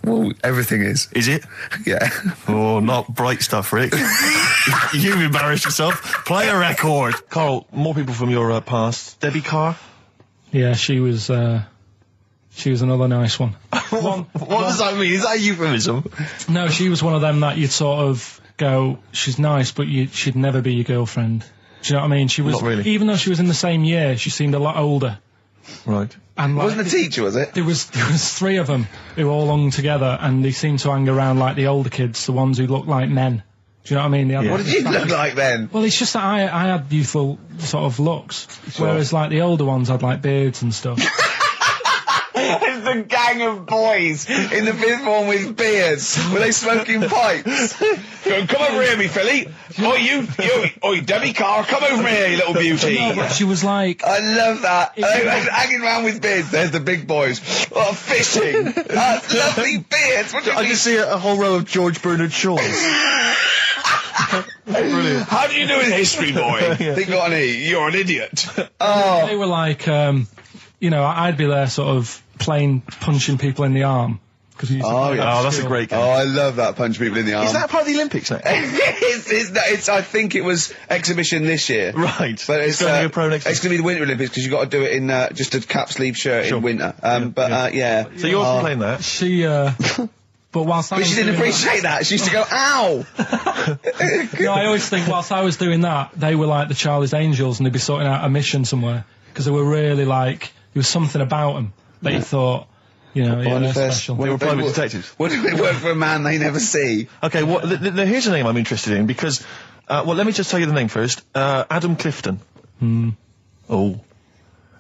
[SPEAKER 1] Well, everything is.
[SPEAKER 2] Is it?
[SPEAKER 1] Yeah.
[SPEAKER 2] Oh, not bright stuff, Rick. You've embarrassed yourself. Play a record. Carl, more people from your past. Debbie Carr?
[SPEAKER 3] Yeah, she was another nice one.
[SPEAKER 2] What does that mean? Is that a euphemism?
[SPEAKER 3] No, she was one of them that you'd sort of go, she's nice, but she'd never be your girlfriend. Do you know what I mean? She was,
[SPEAKER 2] not really.
[SPEAKER 3] Even though she was in the same year, she seemed a lot older.
[SPEAKER 2] Right.
[SPEAKER 3] And
[SPEAKER 4] It wasn't a teacher, was it?
[SPEAKER 3] There was 3 of them who all hung together, and they seemed to hang around like the older kids, the ones who looked like men. Do you know what I mean?
[SPEAKER 4] What did you look like then?
[SPEAKER 3] Well, it's just that I had youthful sort of looks, whereas like the older ones had like beards and stuff.
[SPEAKER 4] It's a gang of boys in the 5th form with beards. Were they smoking pipes? Go, come over here, me filly. Oi, Debbie Carr, come over here, you little beauty.
[SPEAKER 3] No, but she was like...
[SPEAKER 4] I love that. Hanging around with beards. There's the big boys. Oh, fishing. Lovely beards. What do you
[SPEAKER 2] I
[SPEAKER 4] mean?
[SPEAKER 2] just see a whole row of George Bernard Shaws. Brilliant.
[SPEAKER 4] How do you do in history, boy? Think on E. You're an idiot. Oh.
[SPEAKER 3] They were like, I'd be there sort of playing punching people in the arm.
[SPEAKER 2] That's a great game.
[SPEAKER 4] Oh, I love that, punch people in the arm.
[SPEAKER 2] Is that part of the Olympics now?
[SPEAKER 4] it's I think it was exhibition this year.
[SPEAKER 2] Right.
[SPEAKER 4] But it's
[SPEAKER 2] going to be a pro next year.
[SPEAKER 4] It's going to be the Winter Olympics because you've got to do it in just a cap sleeve shirt in winter. Yeah.
[SPEAKER 2] So you're also playing that?
[SPEAKER 3] She, but whilst I
[SPEAKER 4] But
[SPEAKER 3] was
[SPEAKER 4] she didn't
[SPEAKER 3] doing
[SPEAKER 4] appreciate that. She used to go, ow!
[SPEAKER 3] No, I always think whilst I was doing that, they were like the Charlie's Angels and they'd be sorting out a mission somewhere. Because they were really like, there was something about them that you thought, they're special.
[SPEAKER 2] They were private detectives.
[SPEAKER 4] What do they work for a man they never see?
[SPEAKER 2] Okay, here's a name I'm interested in because, let me just tell you the name first. Adam Clifton. Oh.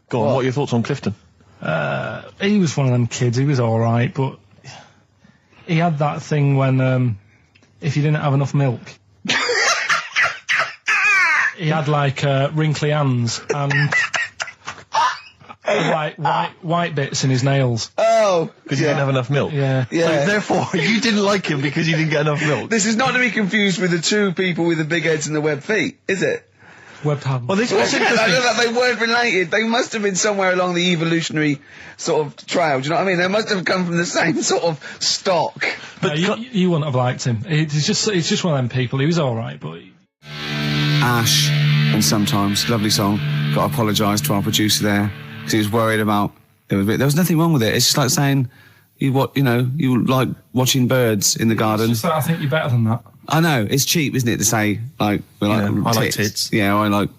[SPEAKER 2] Go on, what are your thoughts on Clifton?
[SPEAKER 3] He was one of them kids, he was alright, but he had that thing when, if you didn't have enough milk. He had like, wrinkly hands and... like white bits in his nails.
[SPEAKER 4] Oh,
[SPEAKER 2] because he didn't have enough milk.
[SPEAKER 3] Yeah.
[SPEAKER 2] So therefore, you didn't like him because you didn't get enough milk.
[SPEAKER 4] This is not to be confused with the 2 people with the big heads and the web feet, is it?
[SPEAKER 3] Webbed hands.
[SPEAKER 2] Well, this was interesting.
[SPEAKER 4] I know that they weren't related. They must have been somewhere along the evolutionary sort of trail. Do you know what I mean? They must have come from the same sort of stock.
[SPEAKER 3] But you wouldn't have liked him. It's just one of them people. He was all right, but.
[SPEAKER 1] Ash, and sometimes lovely song. Got to apologise to our producer there because he was worried about. There was nothing wrong with it. It's just like saying you like watching birds in the garden.
[SPEAKER 3] It's just that I think you're better than that.
[SPEAKER 1] I know, it's cheap, isn't it, to say, like, I like tits. Yeah, I like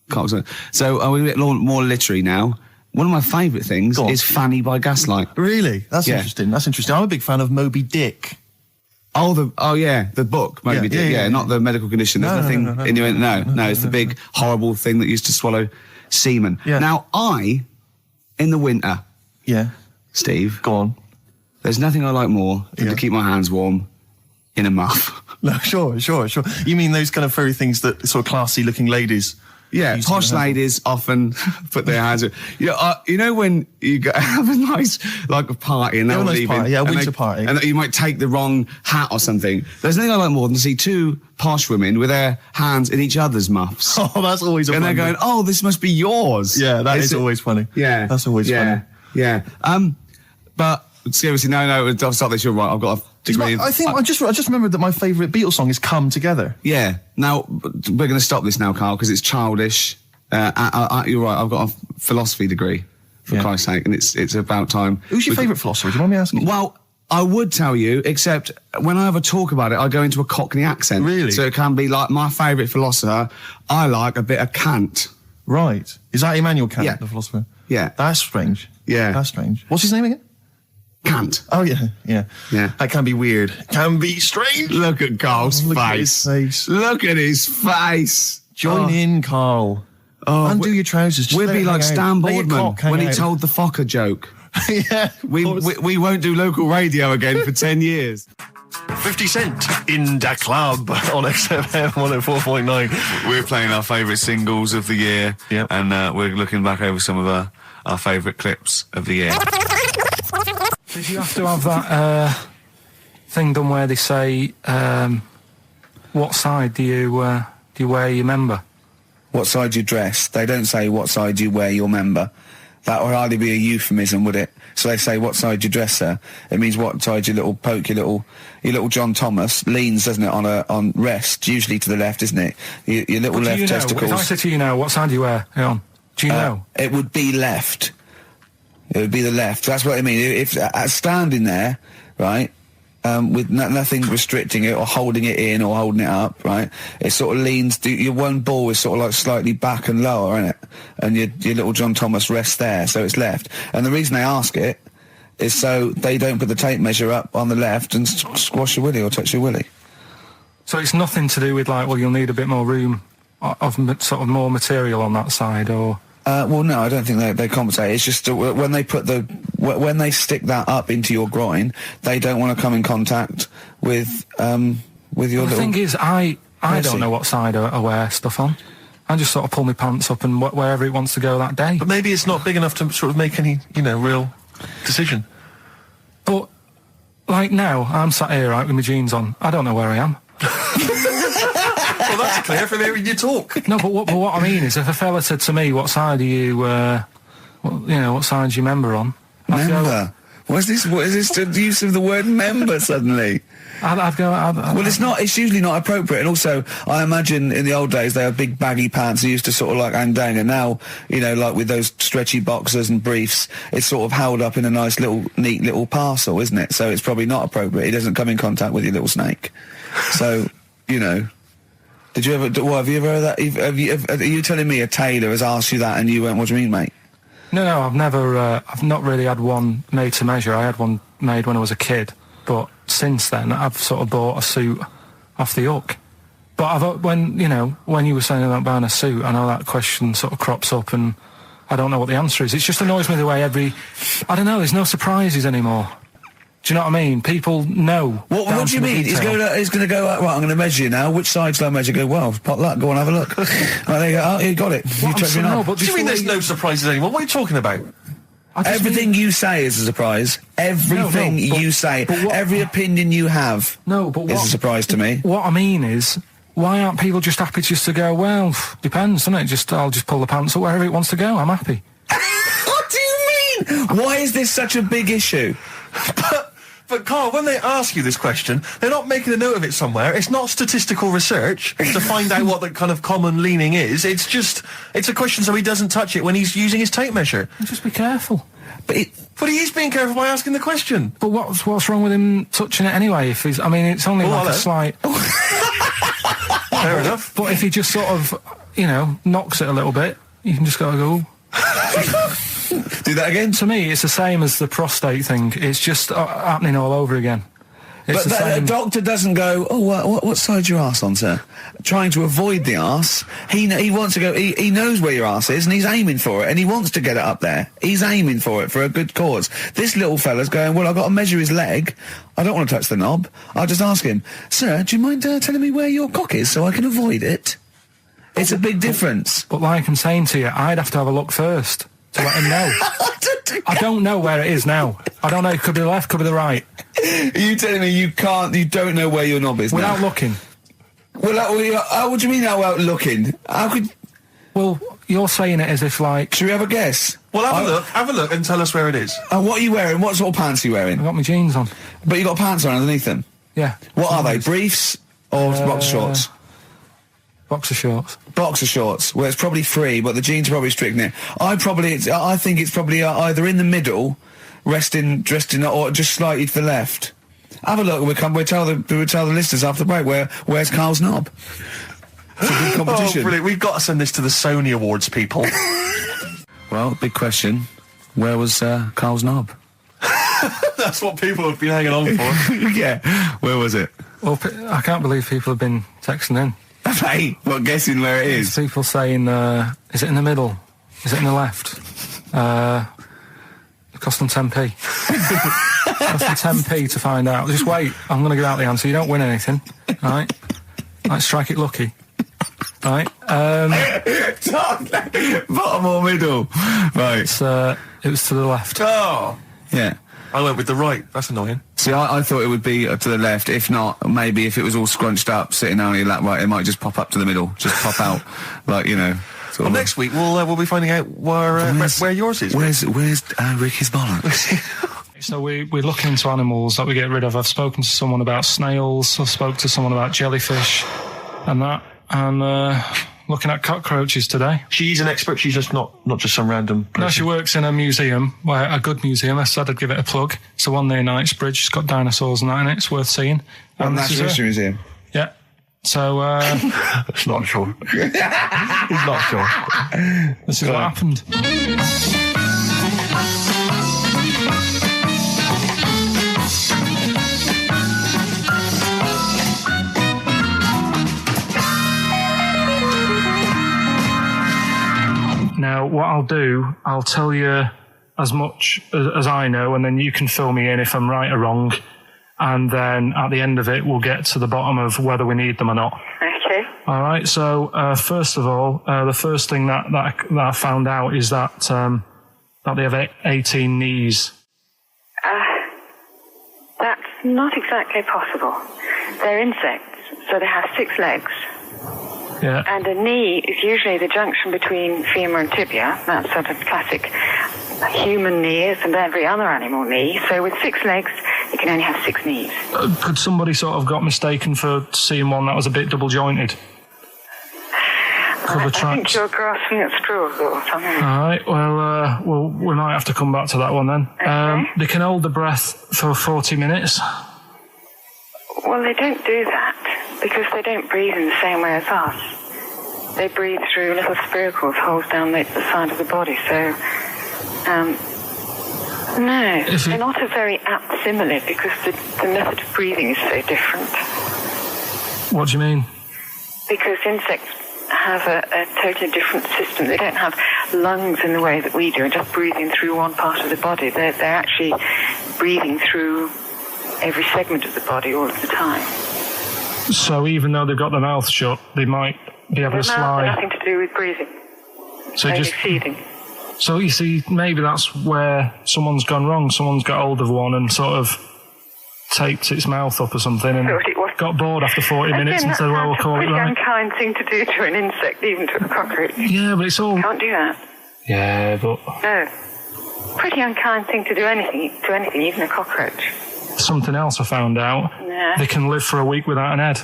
[SPEAKER 1] cocks. So, we're a bit more literary now. One of my favourite things is Fanny by Gaslight.
[SPEAKER 2] Really? That's interesting. That's interesting. I'm a big fan of Moby Dick.
[SPEAKER 1] The book, Moby Dick. Yeah, not the medical condition. There's nothing in your... No, it's the big, horrible thing that used to swallow semen. Yeah. Now, in the winter...
[SPEAKER 2] Yeah.
[SPEAKER 1] Steve.
[SPEAKER 2] Go on.
[SPEAKER 1] There's nothing I like more than to keep my hands warm in a muff.
[SPEAKER 2] No, sure. You mean those kind of furry things that sort of classy-looking ladies?
[SPEAKER 1] Yeah, posh ladies often put their hands... you know when you have a nice, like, a party and they're leaving...
[SPEAKER 2] Party, a winter party.
[SPEAKER 1] And you might take the wrong hat or something. There's nothing I like more than to see 2 posh women with their hands in each other's muffs.
[SPEAKER 2] Oh, that's always
[SPEAKER 1] And they're going, oh, this must be yours.
[SPEAKER 2] Yeah, that is always funny.
[SPEAKER 1] Yeah.
[SPEAKER 2] That's always funny.
[SPEAKER 1] Yeah. But, seriously, no, I'll stop this, you're right, I've got a...
[SPEAKER 2] I just remembered that my favourite Beatles song is Come Together. Yeah.
[SPEAKER 1] Now, we're going to stop this now, Carl, because it's childish. You're right, I've got a philosophy degree, for Christ's sake, and it's about time.
[SPEAKER 2] Who's your favourite philosopher? Do you mind me asking?
[SPEAKER 1] Well, I would tell you, except when I have a talk about it, I go into a Cockney accent.
[SPEAKER 2] Really?
[SPEAKER 1] So it can be like my favourite philosopher, I like a bit of Kant.
[SPEAKER 2] Right. Is that Immanuel Kant, the philosopher?
[SPEAKER 1] Yeah.
[SPEAKER 2] That's strange.
[SPEAKER 1] Yeah.
[SPEAKER 2] That's strange. What's his name again?
[SPEAKER 1] Kant.
[SPEAKER 2] Oh, yeah. That can be weird. Can be strange.
[SPEAKER 1] Look at Carl's face.
[SPEAKER 2] Look at his face.
[SPEAKER 1] Look at his face.
[SPEAKER 2] Join in, Carl. Undo your trousers.
[SPEAKER 1] We'll be like Stan Boardman when he told the Fokker joke.
[SPEAKER 2] Yeah.
[SPEAKER 1] We won't do local radio again for 10 years.
[SPEAKER 2] 50 Cent in Da Club on XFM 104.9.
[SPEAKER 4] We're playing our favourite singles of the year.
[SPEAKER 2] Yep.
[SPEAKER 4] And we're looking back over some of our favourite clips of the year.
[SPEAKER 3] Did you have to have that thing done where they say, what side do you wear your member?
[SPEAKER 1] What side you dress? They don't say what side you wear your member. That would hardly be a euphemism, would it? So they say what side you dress, sir. It means what side your little poke, your little John Thomas leans, doesn't it, on rest, usually to the left, isn't it? Your little left testicles.
[SPEAKER 3] If I said to you now, what side do you wear? Hang on. Do you know?
[SPEAKER 1] It would be left. It would be the left. That's what I mean. If standing there, right, with nothing restricting it or holding it in or holding it up, right? It sort of leans, your one ball is sort of like slightly back and lower, isn't it? And your little John Thomas rests there, so it's left. And the reason they ask it is so they don't put the tape measure up on the left and squash your willy or touch your willy.
[SPEAKER 3] So it's nothing to do with like, well, you'll need a bit more room of sort of more material on that side, or...
[SPEAKER 1] Well, no, I don't think they compensate. It's just when they put when they stick that up into your groin, they don't want to come in contact with your little...
[SPEAKER 3] The thing is, I don't know what side I wear stuff on. I just sort of pull my pants up and wherever it wants to go that day.
[SPEAKER 2] But maybe it's not big enough to sort of make any, real decision.
[SPEAKER 3] But, like now, I'm sat here, right, with my jeans on. I don't know where I am.
[SPEAKER 2] Well, that's clear from hearing you talk.
[SPEAKER 3] No, but what I mean is, if a fella said to me, what side are you, what side do you member on?
[SPEAKER 1] Member? What is this the use of the word member suddenly?
[SPEAKER 3] I'd go...
[SPEAKER 1] Well, it's usually not appropriate, and also, I imagine in the old days they had big baggy pants that used to sort of like hang down, and now, like with those stretchy boxers and briefs, it's sort of held up in a nice neat little parcel, isn't it? So it's probably not appropriate. It doesn't come in contact with your little snake. So, did you ever, have you ever heard that? Are you telling me a tailor has asked you that and you went, what do you mean, mate?
[SPEAKER 3] No, I've never, I've not really had one made to measure. I had one made when I was a kid, but since then I've sort of bought a suit off the hook. But when you were saying about buying a suit, I know that question sort of crops up and I don't know what the answer is. It just annoys me the way I don't know, there's no surprises anymore. Do you know what I mean? People know.
[SPEAKER 1] What do you mean? He's going to go, right, I'm going to measure you now. Which side shall I measure? Go, well, pot luck, go and have a look. Right, there you go. Oh, you got it. You touch me now.
[SPEAKER 2] What do you mean there's no surprises anymore? What are you talking about?
[SPEAKER 1] Everything you say is a surprise. Everything you say. Every opinion you have is a surprise to me.
[SPEAKER 3] What I mean is, why aren't people just happy just to go, well, depends, doesn't it? I'll just pull the pants up wherever it wants to go. I'm happy.
[SPEAKER 1] What do you mean? Why is this such a big issue?
[SPEAKER 2] But Carl, when they ask you this question, they're not making a note of it somewhere. It's not statistical research to find out what the kind of common leaning is. It's a question so he doesn't touch it when he's using his tape measure.
[SPEAKER 3] Just be careful.
[SPEAKER 2] But he is being careful by asking the question.
[SPEAKER 3] But what's wrong with him touching it anyway? It's only like a slight...
[SPEAKER 2] Fair enough.
[SPEAKER 3] But if he just sort of, knocks it a little bit, you can just go...
[SPEAKER 1] Do that again?
[SPEAKER 3] To me, it's the same as the prostate thing. It's just happening all over again.
[SPEAKER 1] But the doctor doesn't go, what side's your arse on, sir? Trying to avoid the arse. He wants to go, he knows where your arse is and he's aiming for it and he wants to get it up there. He's aiming for it for a good cause. This little fella's going, well, I've got to measure his leg. I don't want to touch the knob. I'll just ask him, sir, do you mind telling me where your cock is so I can avoid it? It's a big difference.
[SPEAKER 3] But like I'm saying to you, I'd have to have a look first to let him know. I don't know where it is now. I don't know. It could be the left, could be the right.
[SPEAKER 1] Are you telling me you don't know where your knob is
[SPEAKER 3] without
[SPEAKER 1] now?
[SPEAKER 3] looking?
[SPEAKER 1] Well, what do you mean without looking? How could...
[SPEAKER 3] Well, you're saying it as if like...
[SPEAKER 1] Should we have a guess?
[SPEAKER 2] Well, have a look and tell us where it is.
[SPEAKER 1] What are you wearing? What sort of pants are you wearing?
[SPEAKER 3] I've got my jeans on.
[SPEAKER 1] But you got pants on underneath them?
[SPEAKER 3] Yeah.
[SPEAKER 1] What are they? Briefs or boxer shorts?
[SPEAKER 3] Boxer shorts.
[SPEAKER 1] Boxer shorts. Well, it's probably free, but the jeans are probably strict in it. I think it's probably either in the middle, dressed in, or just slightly to the left. Have a look. We'll tell the listeners after the break where's Carl's knob. It's a big competition.
[SPEAKER 2] Oh, brilliant! We've got to send this to the Sony Awards people.
[SPEAKER 1] Well, big question. Where was Carl's knob?
[SPEAKER 2] That's what people have been hanging on for.
[SPEAKER 1] Yeah. Where was it?
[SPEAKER 3] Well, I can't believe people have been texting in.
[SPEAKER 1] Hey, what, guessing where it is?
[SPEAKER 3] People saying, is it in the middle? Is it in the left? It cost them 10p. It cost them 10p to find out. Just wait, I'm going to give out the answer. You don't win anything, right? Like, strike it lucky. Right?
[SPEAKER 1] Bottom or middle? Right.
[SPEAKER 3] It was to the left.
[SPEAKER 2] Oh!
[SPEAKER 1] Yeah.
[SPEAKER 2] I went with the right. That's annoying.
[SPEAKER 1] See, I thought it would be to the left. If not, maybe if it was all scrunched up, sitting on your lap right, it might just pop up to the middle. Just pop out, like,
[SPEAKER 2] Well, next week we'll be finding out where yours is.
[SPEAKER 1] Where's Ricky's bollocks?
[SPEAKER 3] So we're looking into animals that we get rid of. I've spoken to someone about snails. I've spoken to someone about jellyfish and that. And looking at cockroaches today.
[SPEAKER 2] She's an expert. She's just not just some random person.
[SPEAKER 3] No, she works in a museum, a good museum. I said I'd give it a plug. It's the one near Knightsbridge. It's got dinosaurs and that in it. It's worth seeing.
[SPEAKER 1] Natural History Museum.
[SPEAKER 3] Yeah. So,
[SPEAKER 2] It's not sure. He's not sure.
[SPEAKER 3] This is what happened. Now, what I'll do, I'll tell you as much as I know, and then you can fill me in if I'm right or wrong. And then at the end of it, we'll get to the bottom of whether we need them or not.
[SPEAKER 6] Okay.
[SPEAKER 3] All right. So, first of all, the first thing that I found out is that they have 18 knees.
[SPEAKER 6] That's not exactly possible. They're insects, so they have 6 legs.
[SPEAKER 3] Yeah.
[SPEAKER 6] And a knee is usually the junction between femur and tibia. That's sort of classic human knees and every other animal knee. So with 6 legs, you can only have 6 knees.
[SPEAKER 3] Could somebody sort of got mistaken for seeing one that was a bit double jointed?
[SPEAKER 6] I think you're grasping at straws or something.
[SPEAKER 3] All right. Well, we might have to come back to that one then.
[SPEAKER 6] Okay.
[SPEAKER 3] They can hold the breath for 40 minutes.
[SPEAKER 6] Well, they don't do that because they don't breathe in the same way as us. They breathe through little spiracles, holes down the side of the body. So, no, they're not a very apt simile because the method of breathing is so different.
[SPEAKER 3] What do you mean?
[SPEAKER 6] Because insects have a totally different system. They don't have lungs in the way that we do, just breathing through one part of the body. They're actually breathing through every segment of the body all of the time.
[SPEAKER 3] So even though they've got their mouth shut, they might be able to slide.
[SPEAKER 6] Nothing to do with breathing.
[SPEAKER 3] So
[SPEAKER 6] only
[SPEAKER 3] just
[SPEAKER 6] feeding.
[SPEAKER 3] So you see, maybe that's where someone's gone wrong. Someone's got hold of one and sort of taped its mouth up or something and got bored after 40 minutes and said, well, we'll call it right.
[SPEAKER 6] That's a pretty unkind thing to do to an insect, even to a cockroach.
[SPEAKER 3] Yeah, but it's all...
[SPEAKER 6] Can't do that.
[SPEAKER 3] Yeah, but...
[SPEAKER 6] No. Pretty unkind thing to do anything, even a cockroach.
[SPEAKER 3] Something else I found out.
[SPEAKER 6] Yeah.
[SPEAKER 3] They can live for a week without an head.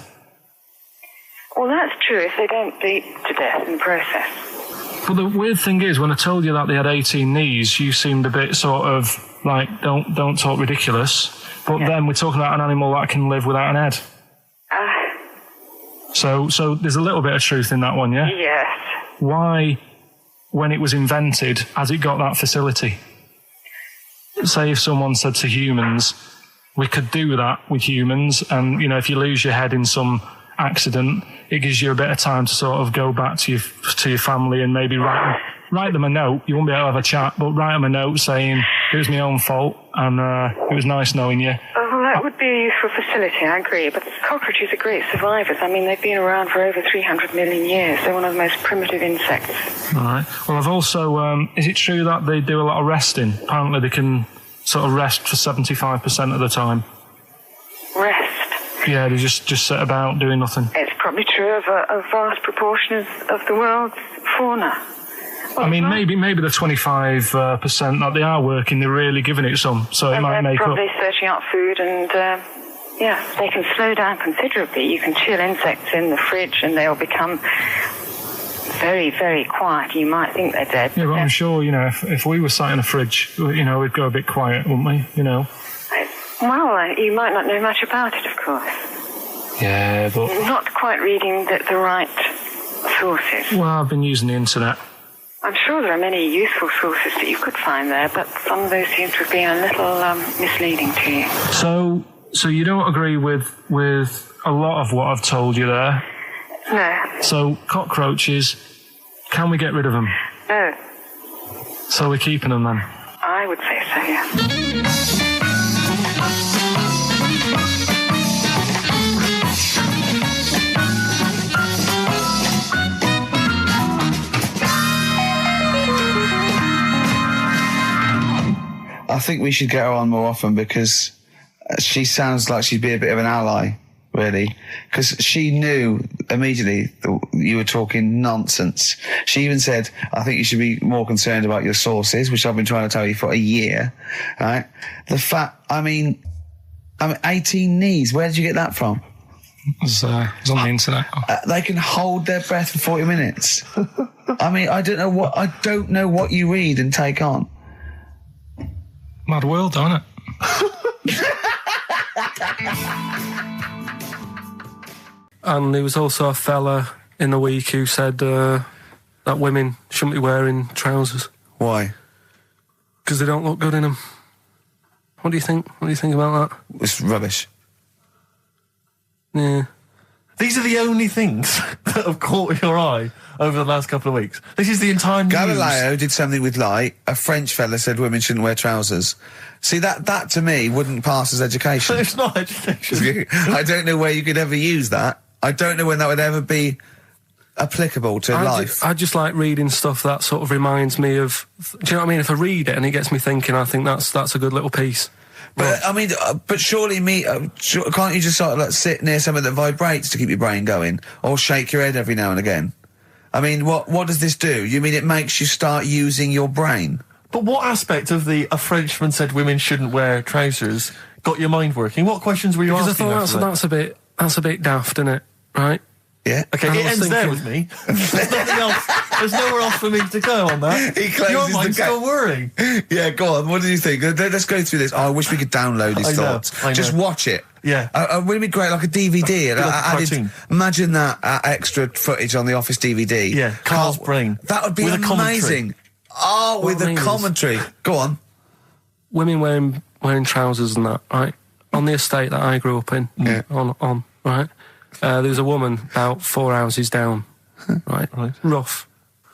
[SPEAKER 6] Well, that's true if they don't bleed to death in the process.
[SPEAKER 3] But the weird thing is, when I told you that they had 18 knees, you seemed a bit sort of like, don't talk ridiculous. But then we're talking about an animal that can live without an head. So there's a little bit of truth in that one, yeah?
[SPEAKER 6] Yes.
[SPEAKER 3] Why, when it was invented, has it got that facility? Say if someone said to humans, we could do that with humans, and, you know, if you lose your head in some accident, it gives you a bit of time to sort of go back to your family and maybe write them a note. You won't be able to have a chat, but write them a note saying, it was my own fault, and it was nice knowing you.
[SPEAKER 6] Oh, well, that would be a useful facility, I agree. But cockroaches are great survivors. I mean, they've been around for over 300 million years. They're one of the most primitive insects.
[SPEAKER 3] All right. Well, I've also... is it true that they do a lot of resting? Apparently they can sort of rest for 75% of the time.
[SPEAKER 6] Rest?
[SPEAKER 3] Yeah, they just sit about doing nothing.
[SPEAKER 6] It's probably true of a vast proportion of the world's fauna.
[SPEAKER 3] Well, I mean, maybe the 25% that they are working, they're really giving it some, so it might make up.
[SPEAKER 6] They're probably searching out food and, they can slow down considerably. You can chill insects in the fridge and they'll become very, very quiet. You might think they're dead.
[SPEAKER 3] Yeah, but I'm sure, you know, if we were sat in a fridge, you know, we'd go a bit quiet, wouldn't we, you know?
[SPEAKER 6] Well, you might not know much about it, of course.
[SPEAKER 3] Yeah, but...
[SPEAKER 6] Not quite reading the right sources.
[SPEAKER 3] Well, I've been using the internet.
[SPEAKER 6] I'm sure there are many useful sources that you could find there, but some of those seem to have been a little misleading to you.
[SPEAKER 3] So you don't agree with a lot of what I've told you there?
[SPEAKER 6] No.
[SPEAKER 3] So cockroaches, can we get rid of them?
[SPEAKER 6] No.
[SPEAKER 3] So we're keeping them then?
[SPEAKER 6] I would say so, yeah.
[SPEAKER 1] I think we should get her on more often because she sounds like she'd be a bit of an ally, really. Because she knew immediately that you were talking nonsense. She even said, I think you should be more concerned about your sources, which I've been trying to tell you for a year, right? I mean, 18 knees, where did you get that from?
[SPEAKER 3] It was on the internet.
[SPEAKER 1] They can hold their breath for 40 minutes. I mean, I don't know what you read and take on.
[SPEAKER 3] Mad world, don't it? And there was also a fella in the week who said that women shouldn't be wearing trousers.
[SPEAKER 1] Why?
[SPEAKER 3] Because they don't look good in them. What do you think? What do you think about that?
[SPEAKER 1] It's rubbish.
[SPEAKER 3] Yeah.
[SPEAKER 2] These are the only things that have caught your eye over the last couple of weeks. This is the entire news.
[SPEAKER 1] Galileo did something with light. A French fella said women shouldn't wear trousers. See, that to me wouldn't pass as education.
[SPEAKER 2] It's not education.
[SPEAKER 1] I don't know where you could ever use that. I don't know when that would ever be applicable to life.
[SPEAKER 3] I just like reading stuff that sort of reminds me of... Do you know what I mean? If I read it and it gets me thinking, I think that's a good little piece.
[SPEAKER 1] But I mean, but surely can't you just sort of like sit near something that vibrates to keep your brain going, or shake your head every now and again? I mean, what does this do? You mean it makes you start using your brain?
[SPEAKER 2] But what aspect of a Frenchman said women shouldn't wear trousers got your mind working? What questions were you asking?
[SPEAKER 3] Because I thought that's a bit daft, isn't it? Right?
[SPEAKER 1] Yeah.
[SPEAKER 2] Okay, it ends there with me. There's nothing else. There's nowhere else for me to go on that.
[SPEAKER 1] He closes
[SPEAKER 2] your mind's
[SPEAKER 1] the
[SPEAKER 2] still worrying.
[SPEAKER 1] Yeah, go on. What do you think? Let's go through this. Oh, I wish we could download his thoughts.
[SPEAKER 2] I know.
[SPEAKER 1] Just watch it.
[SPEAKER 2] Yeah.
[SPEAKER 1] Wouldn't it be great, like a DVD?
[SPEAKER 2] Like a cartoon.
[SPEAKER 1] Imagine that extra footage on the Office DVD.
[SPEAKER 2] Yeah, Carl's brain.
[SPEAKER 1] That would be
[SPEAKER 2] with
[SPEAKER 1] amazing. Oh, with a commentary. Go on.
[SPEAKER 3] Women wearing trousers and that, right? On the estate that I grew up in, on right? There was a woman about 4 houses down, right? Rough.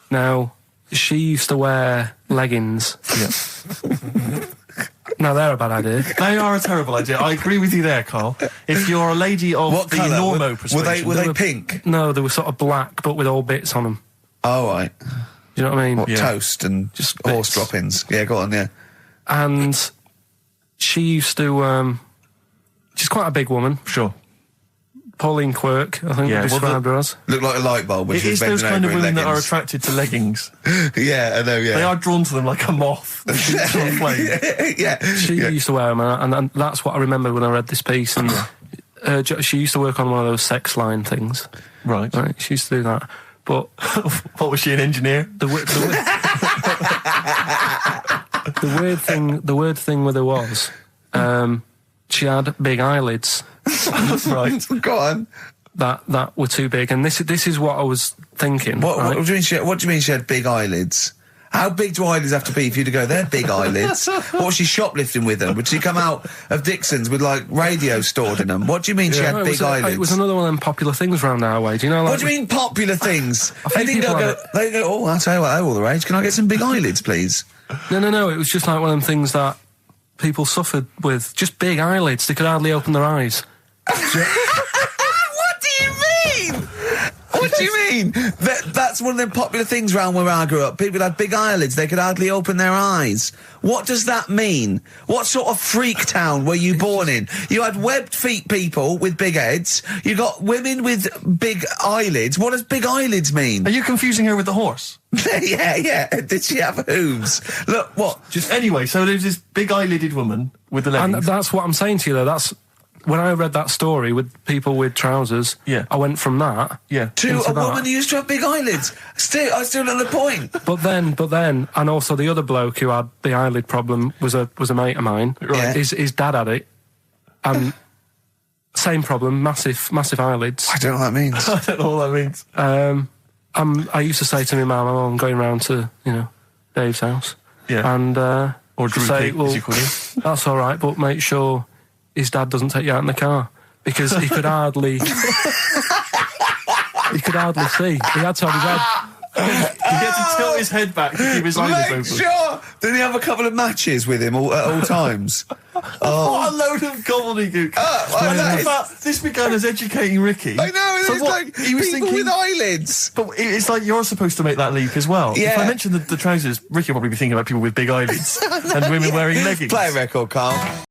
[SPEAKER 3] Now, she used to wear leggings.
[SPEAKER 2] Yeah.
[SPEAKER 3] Now, they're a bad idea.
[SPEAKER 2] They are a terrible idea. I agree with you there, Carl. If you're a lady of
[SPEAKER 1] what
[SPEAKER 2] the
[SPEAKER 1] colour?
[SPEAKER 2] normo persuasion...
[SPEAKER 1] Were they pink?
[SPEAKER 3] No, they were sort of black, but with all bits on them.
[SPEAKER 1] Oh, right.
[SPEAKER 3] Do you know what I mean?
[SPEAKER 1] What, toast and just horse droppings? Yeah, go on, yeah.
[SPEAKER 3] And she used to... she's quite a big woman.
[SPEAKER 2] Sure.
[SPEAKER 3] Pauline Quirk, I think, described her as.
[SPEAKER 1] Looked like a light bulb.
[SPEAKER 2] It is those kind of women that are attracted to leggings.
[SPEAKER 1] Yeah, I know, yeah.
[SPEAKER 2] They are drawn to them like a moth.
[SPEAKER 1] Yeah.
[SPEAKER 3] She used to wear them, and that's what I remember when I read this piece. And she used to work on one of those sex line things.
[SPEAKER 2] Right.
[SPEAKER 3] She used to do that. But...
[SPEAKER 2] What, was she, an engineer?
[SPEAKER 3] The weird thing with her was... she had big eyelids.
[SPEAKER 2] Right.
[SPEAKER 1] Go on.
[SPEAKER 3] That were too big, and this is what I was thinking.
[SPEAKER 1] What do you mean she had big eyelids? How big do eyelids have to be for you to go, they're big eyelids? What was she shoplifting with them? Would she come out of Dixon's with, like, radio stored in them? What do you mean she had big eyelids?
[SPEAKER 3] It was another one of them popular things round our way. Do you know? Like,
[SPEAKER 1] what do you mean popular things? They go, oh, I'll tell you what, they're all the rage. Can I get some big eyelids, please?
[SPEAKER 3] No. It was just like one of them things that people suffered with. Just big eyelids. They could hardly open their eyes.
[SPEAKER 1] What do you mean? What do you mean? That's one of them popular things round where I grew up. People had big eyelids. They could hardly open their eyes. What does that mean? What sort of freak town were you born in? You had webbed feet people with big heads. You got women with big eyelids. What does big eyelids mean?
[SPEAKER 2] Are you confusing her with the horse?
[SPEAKER 1] Yeah. Did she have hooves? Look, what?
[SPEAKER 2] Anyway, so there's this big eyelidded woman with the leggings.
[SPEAKER 3] And that's what I'm saying to you, though. That's... When I read that story with people with trousers, I went from that
[SPEAKER 1] to a woman who used to have big eyelids. I still don't know the point.
[SPEAKER 3] But then, and also the other bloke who had the eyelid problem was a mate of mine.
[SPEAKER 1] Right.
[SPEAKER 3] His dad had it, and same problem, massive eyelids.
[SPEAKER 1] I don't know what that means.
[SPEAKER 2] I don't know what that means.
[SPEAKER 3] I used to say to my mum, I'm going round to Dave's house,
[SPEAKER 2] and or Drew
[SPEAKER 3] say,
[SPEAKER 2] Pete, as you call him.
[SPEAKER 3] That's all right, but make sure his dad doesn't take you out in the car, because he could hardly see. He had to have his head.
[SPEAKER 2] He had to tilt his head back to keep his eyelids open.
[SPEAKER 1] Sure. Did he have a couple of matches with him at all times?
[SPEAKER 2] What a load of gobbledygook. This began as educating Ricky.
[SPEAKER 1] I know, it's like he was people with eyelids.
[SPEAKER 2] But it's like you're supposed to make that leap as well.
[SPEAKER 1] Yeah.
[SPEAKER 2] If I mentioned the trousers, Ricky will probably be thinking about people with big eyelids and women wearing leggings.
[SPEAKER 1] Play a record, Carl.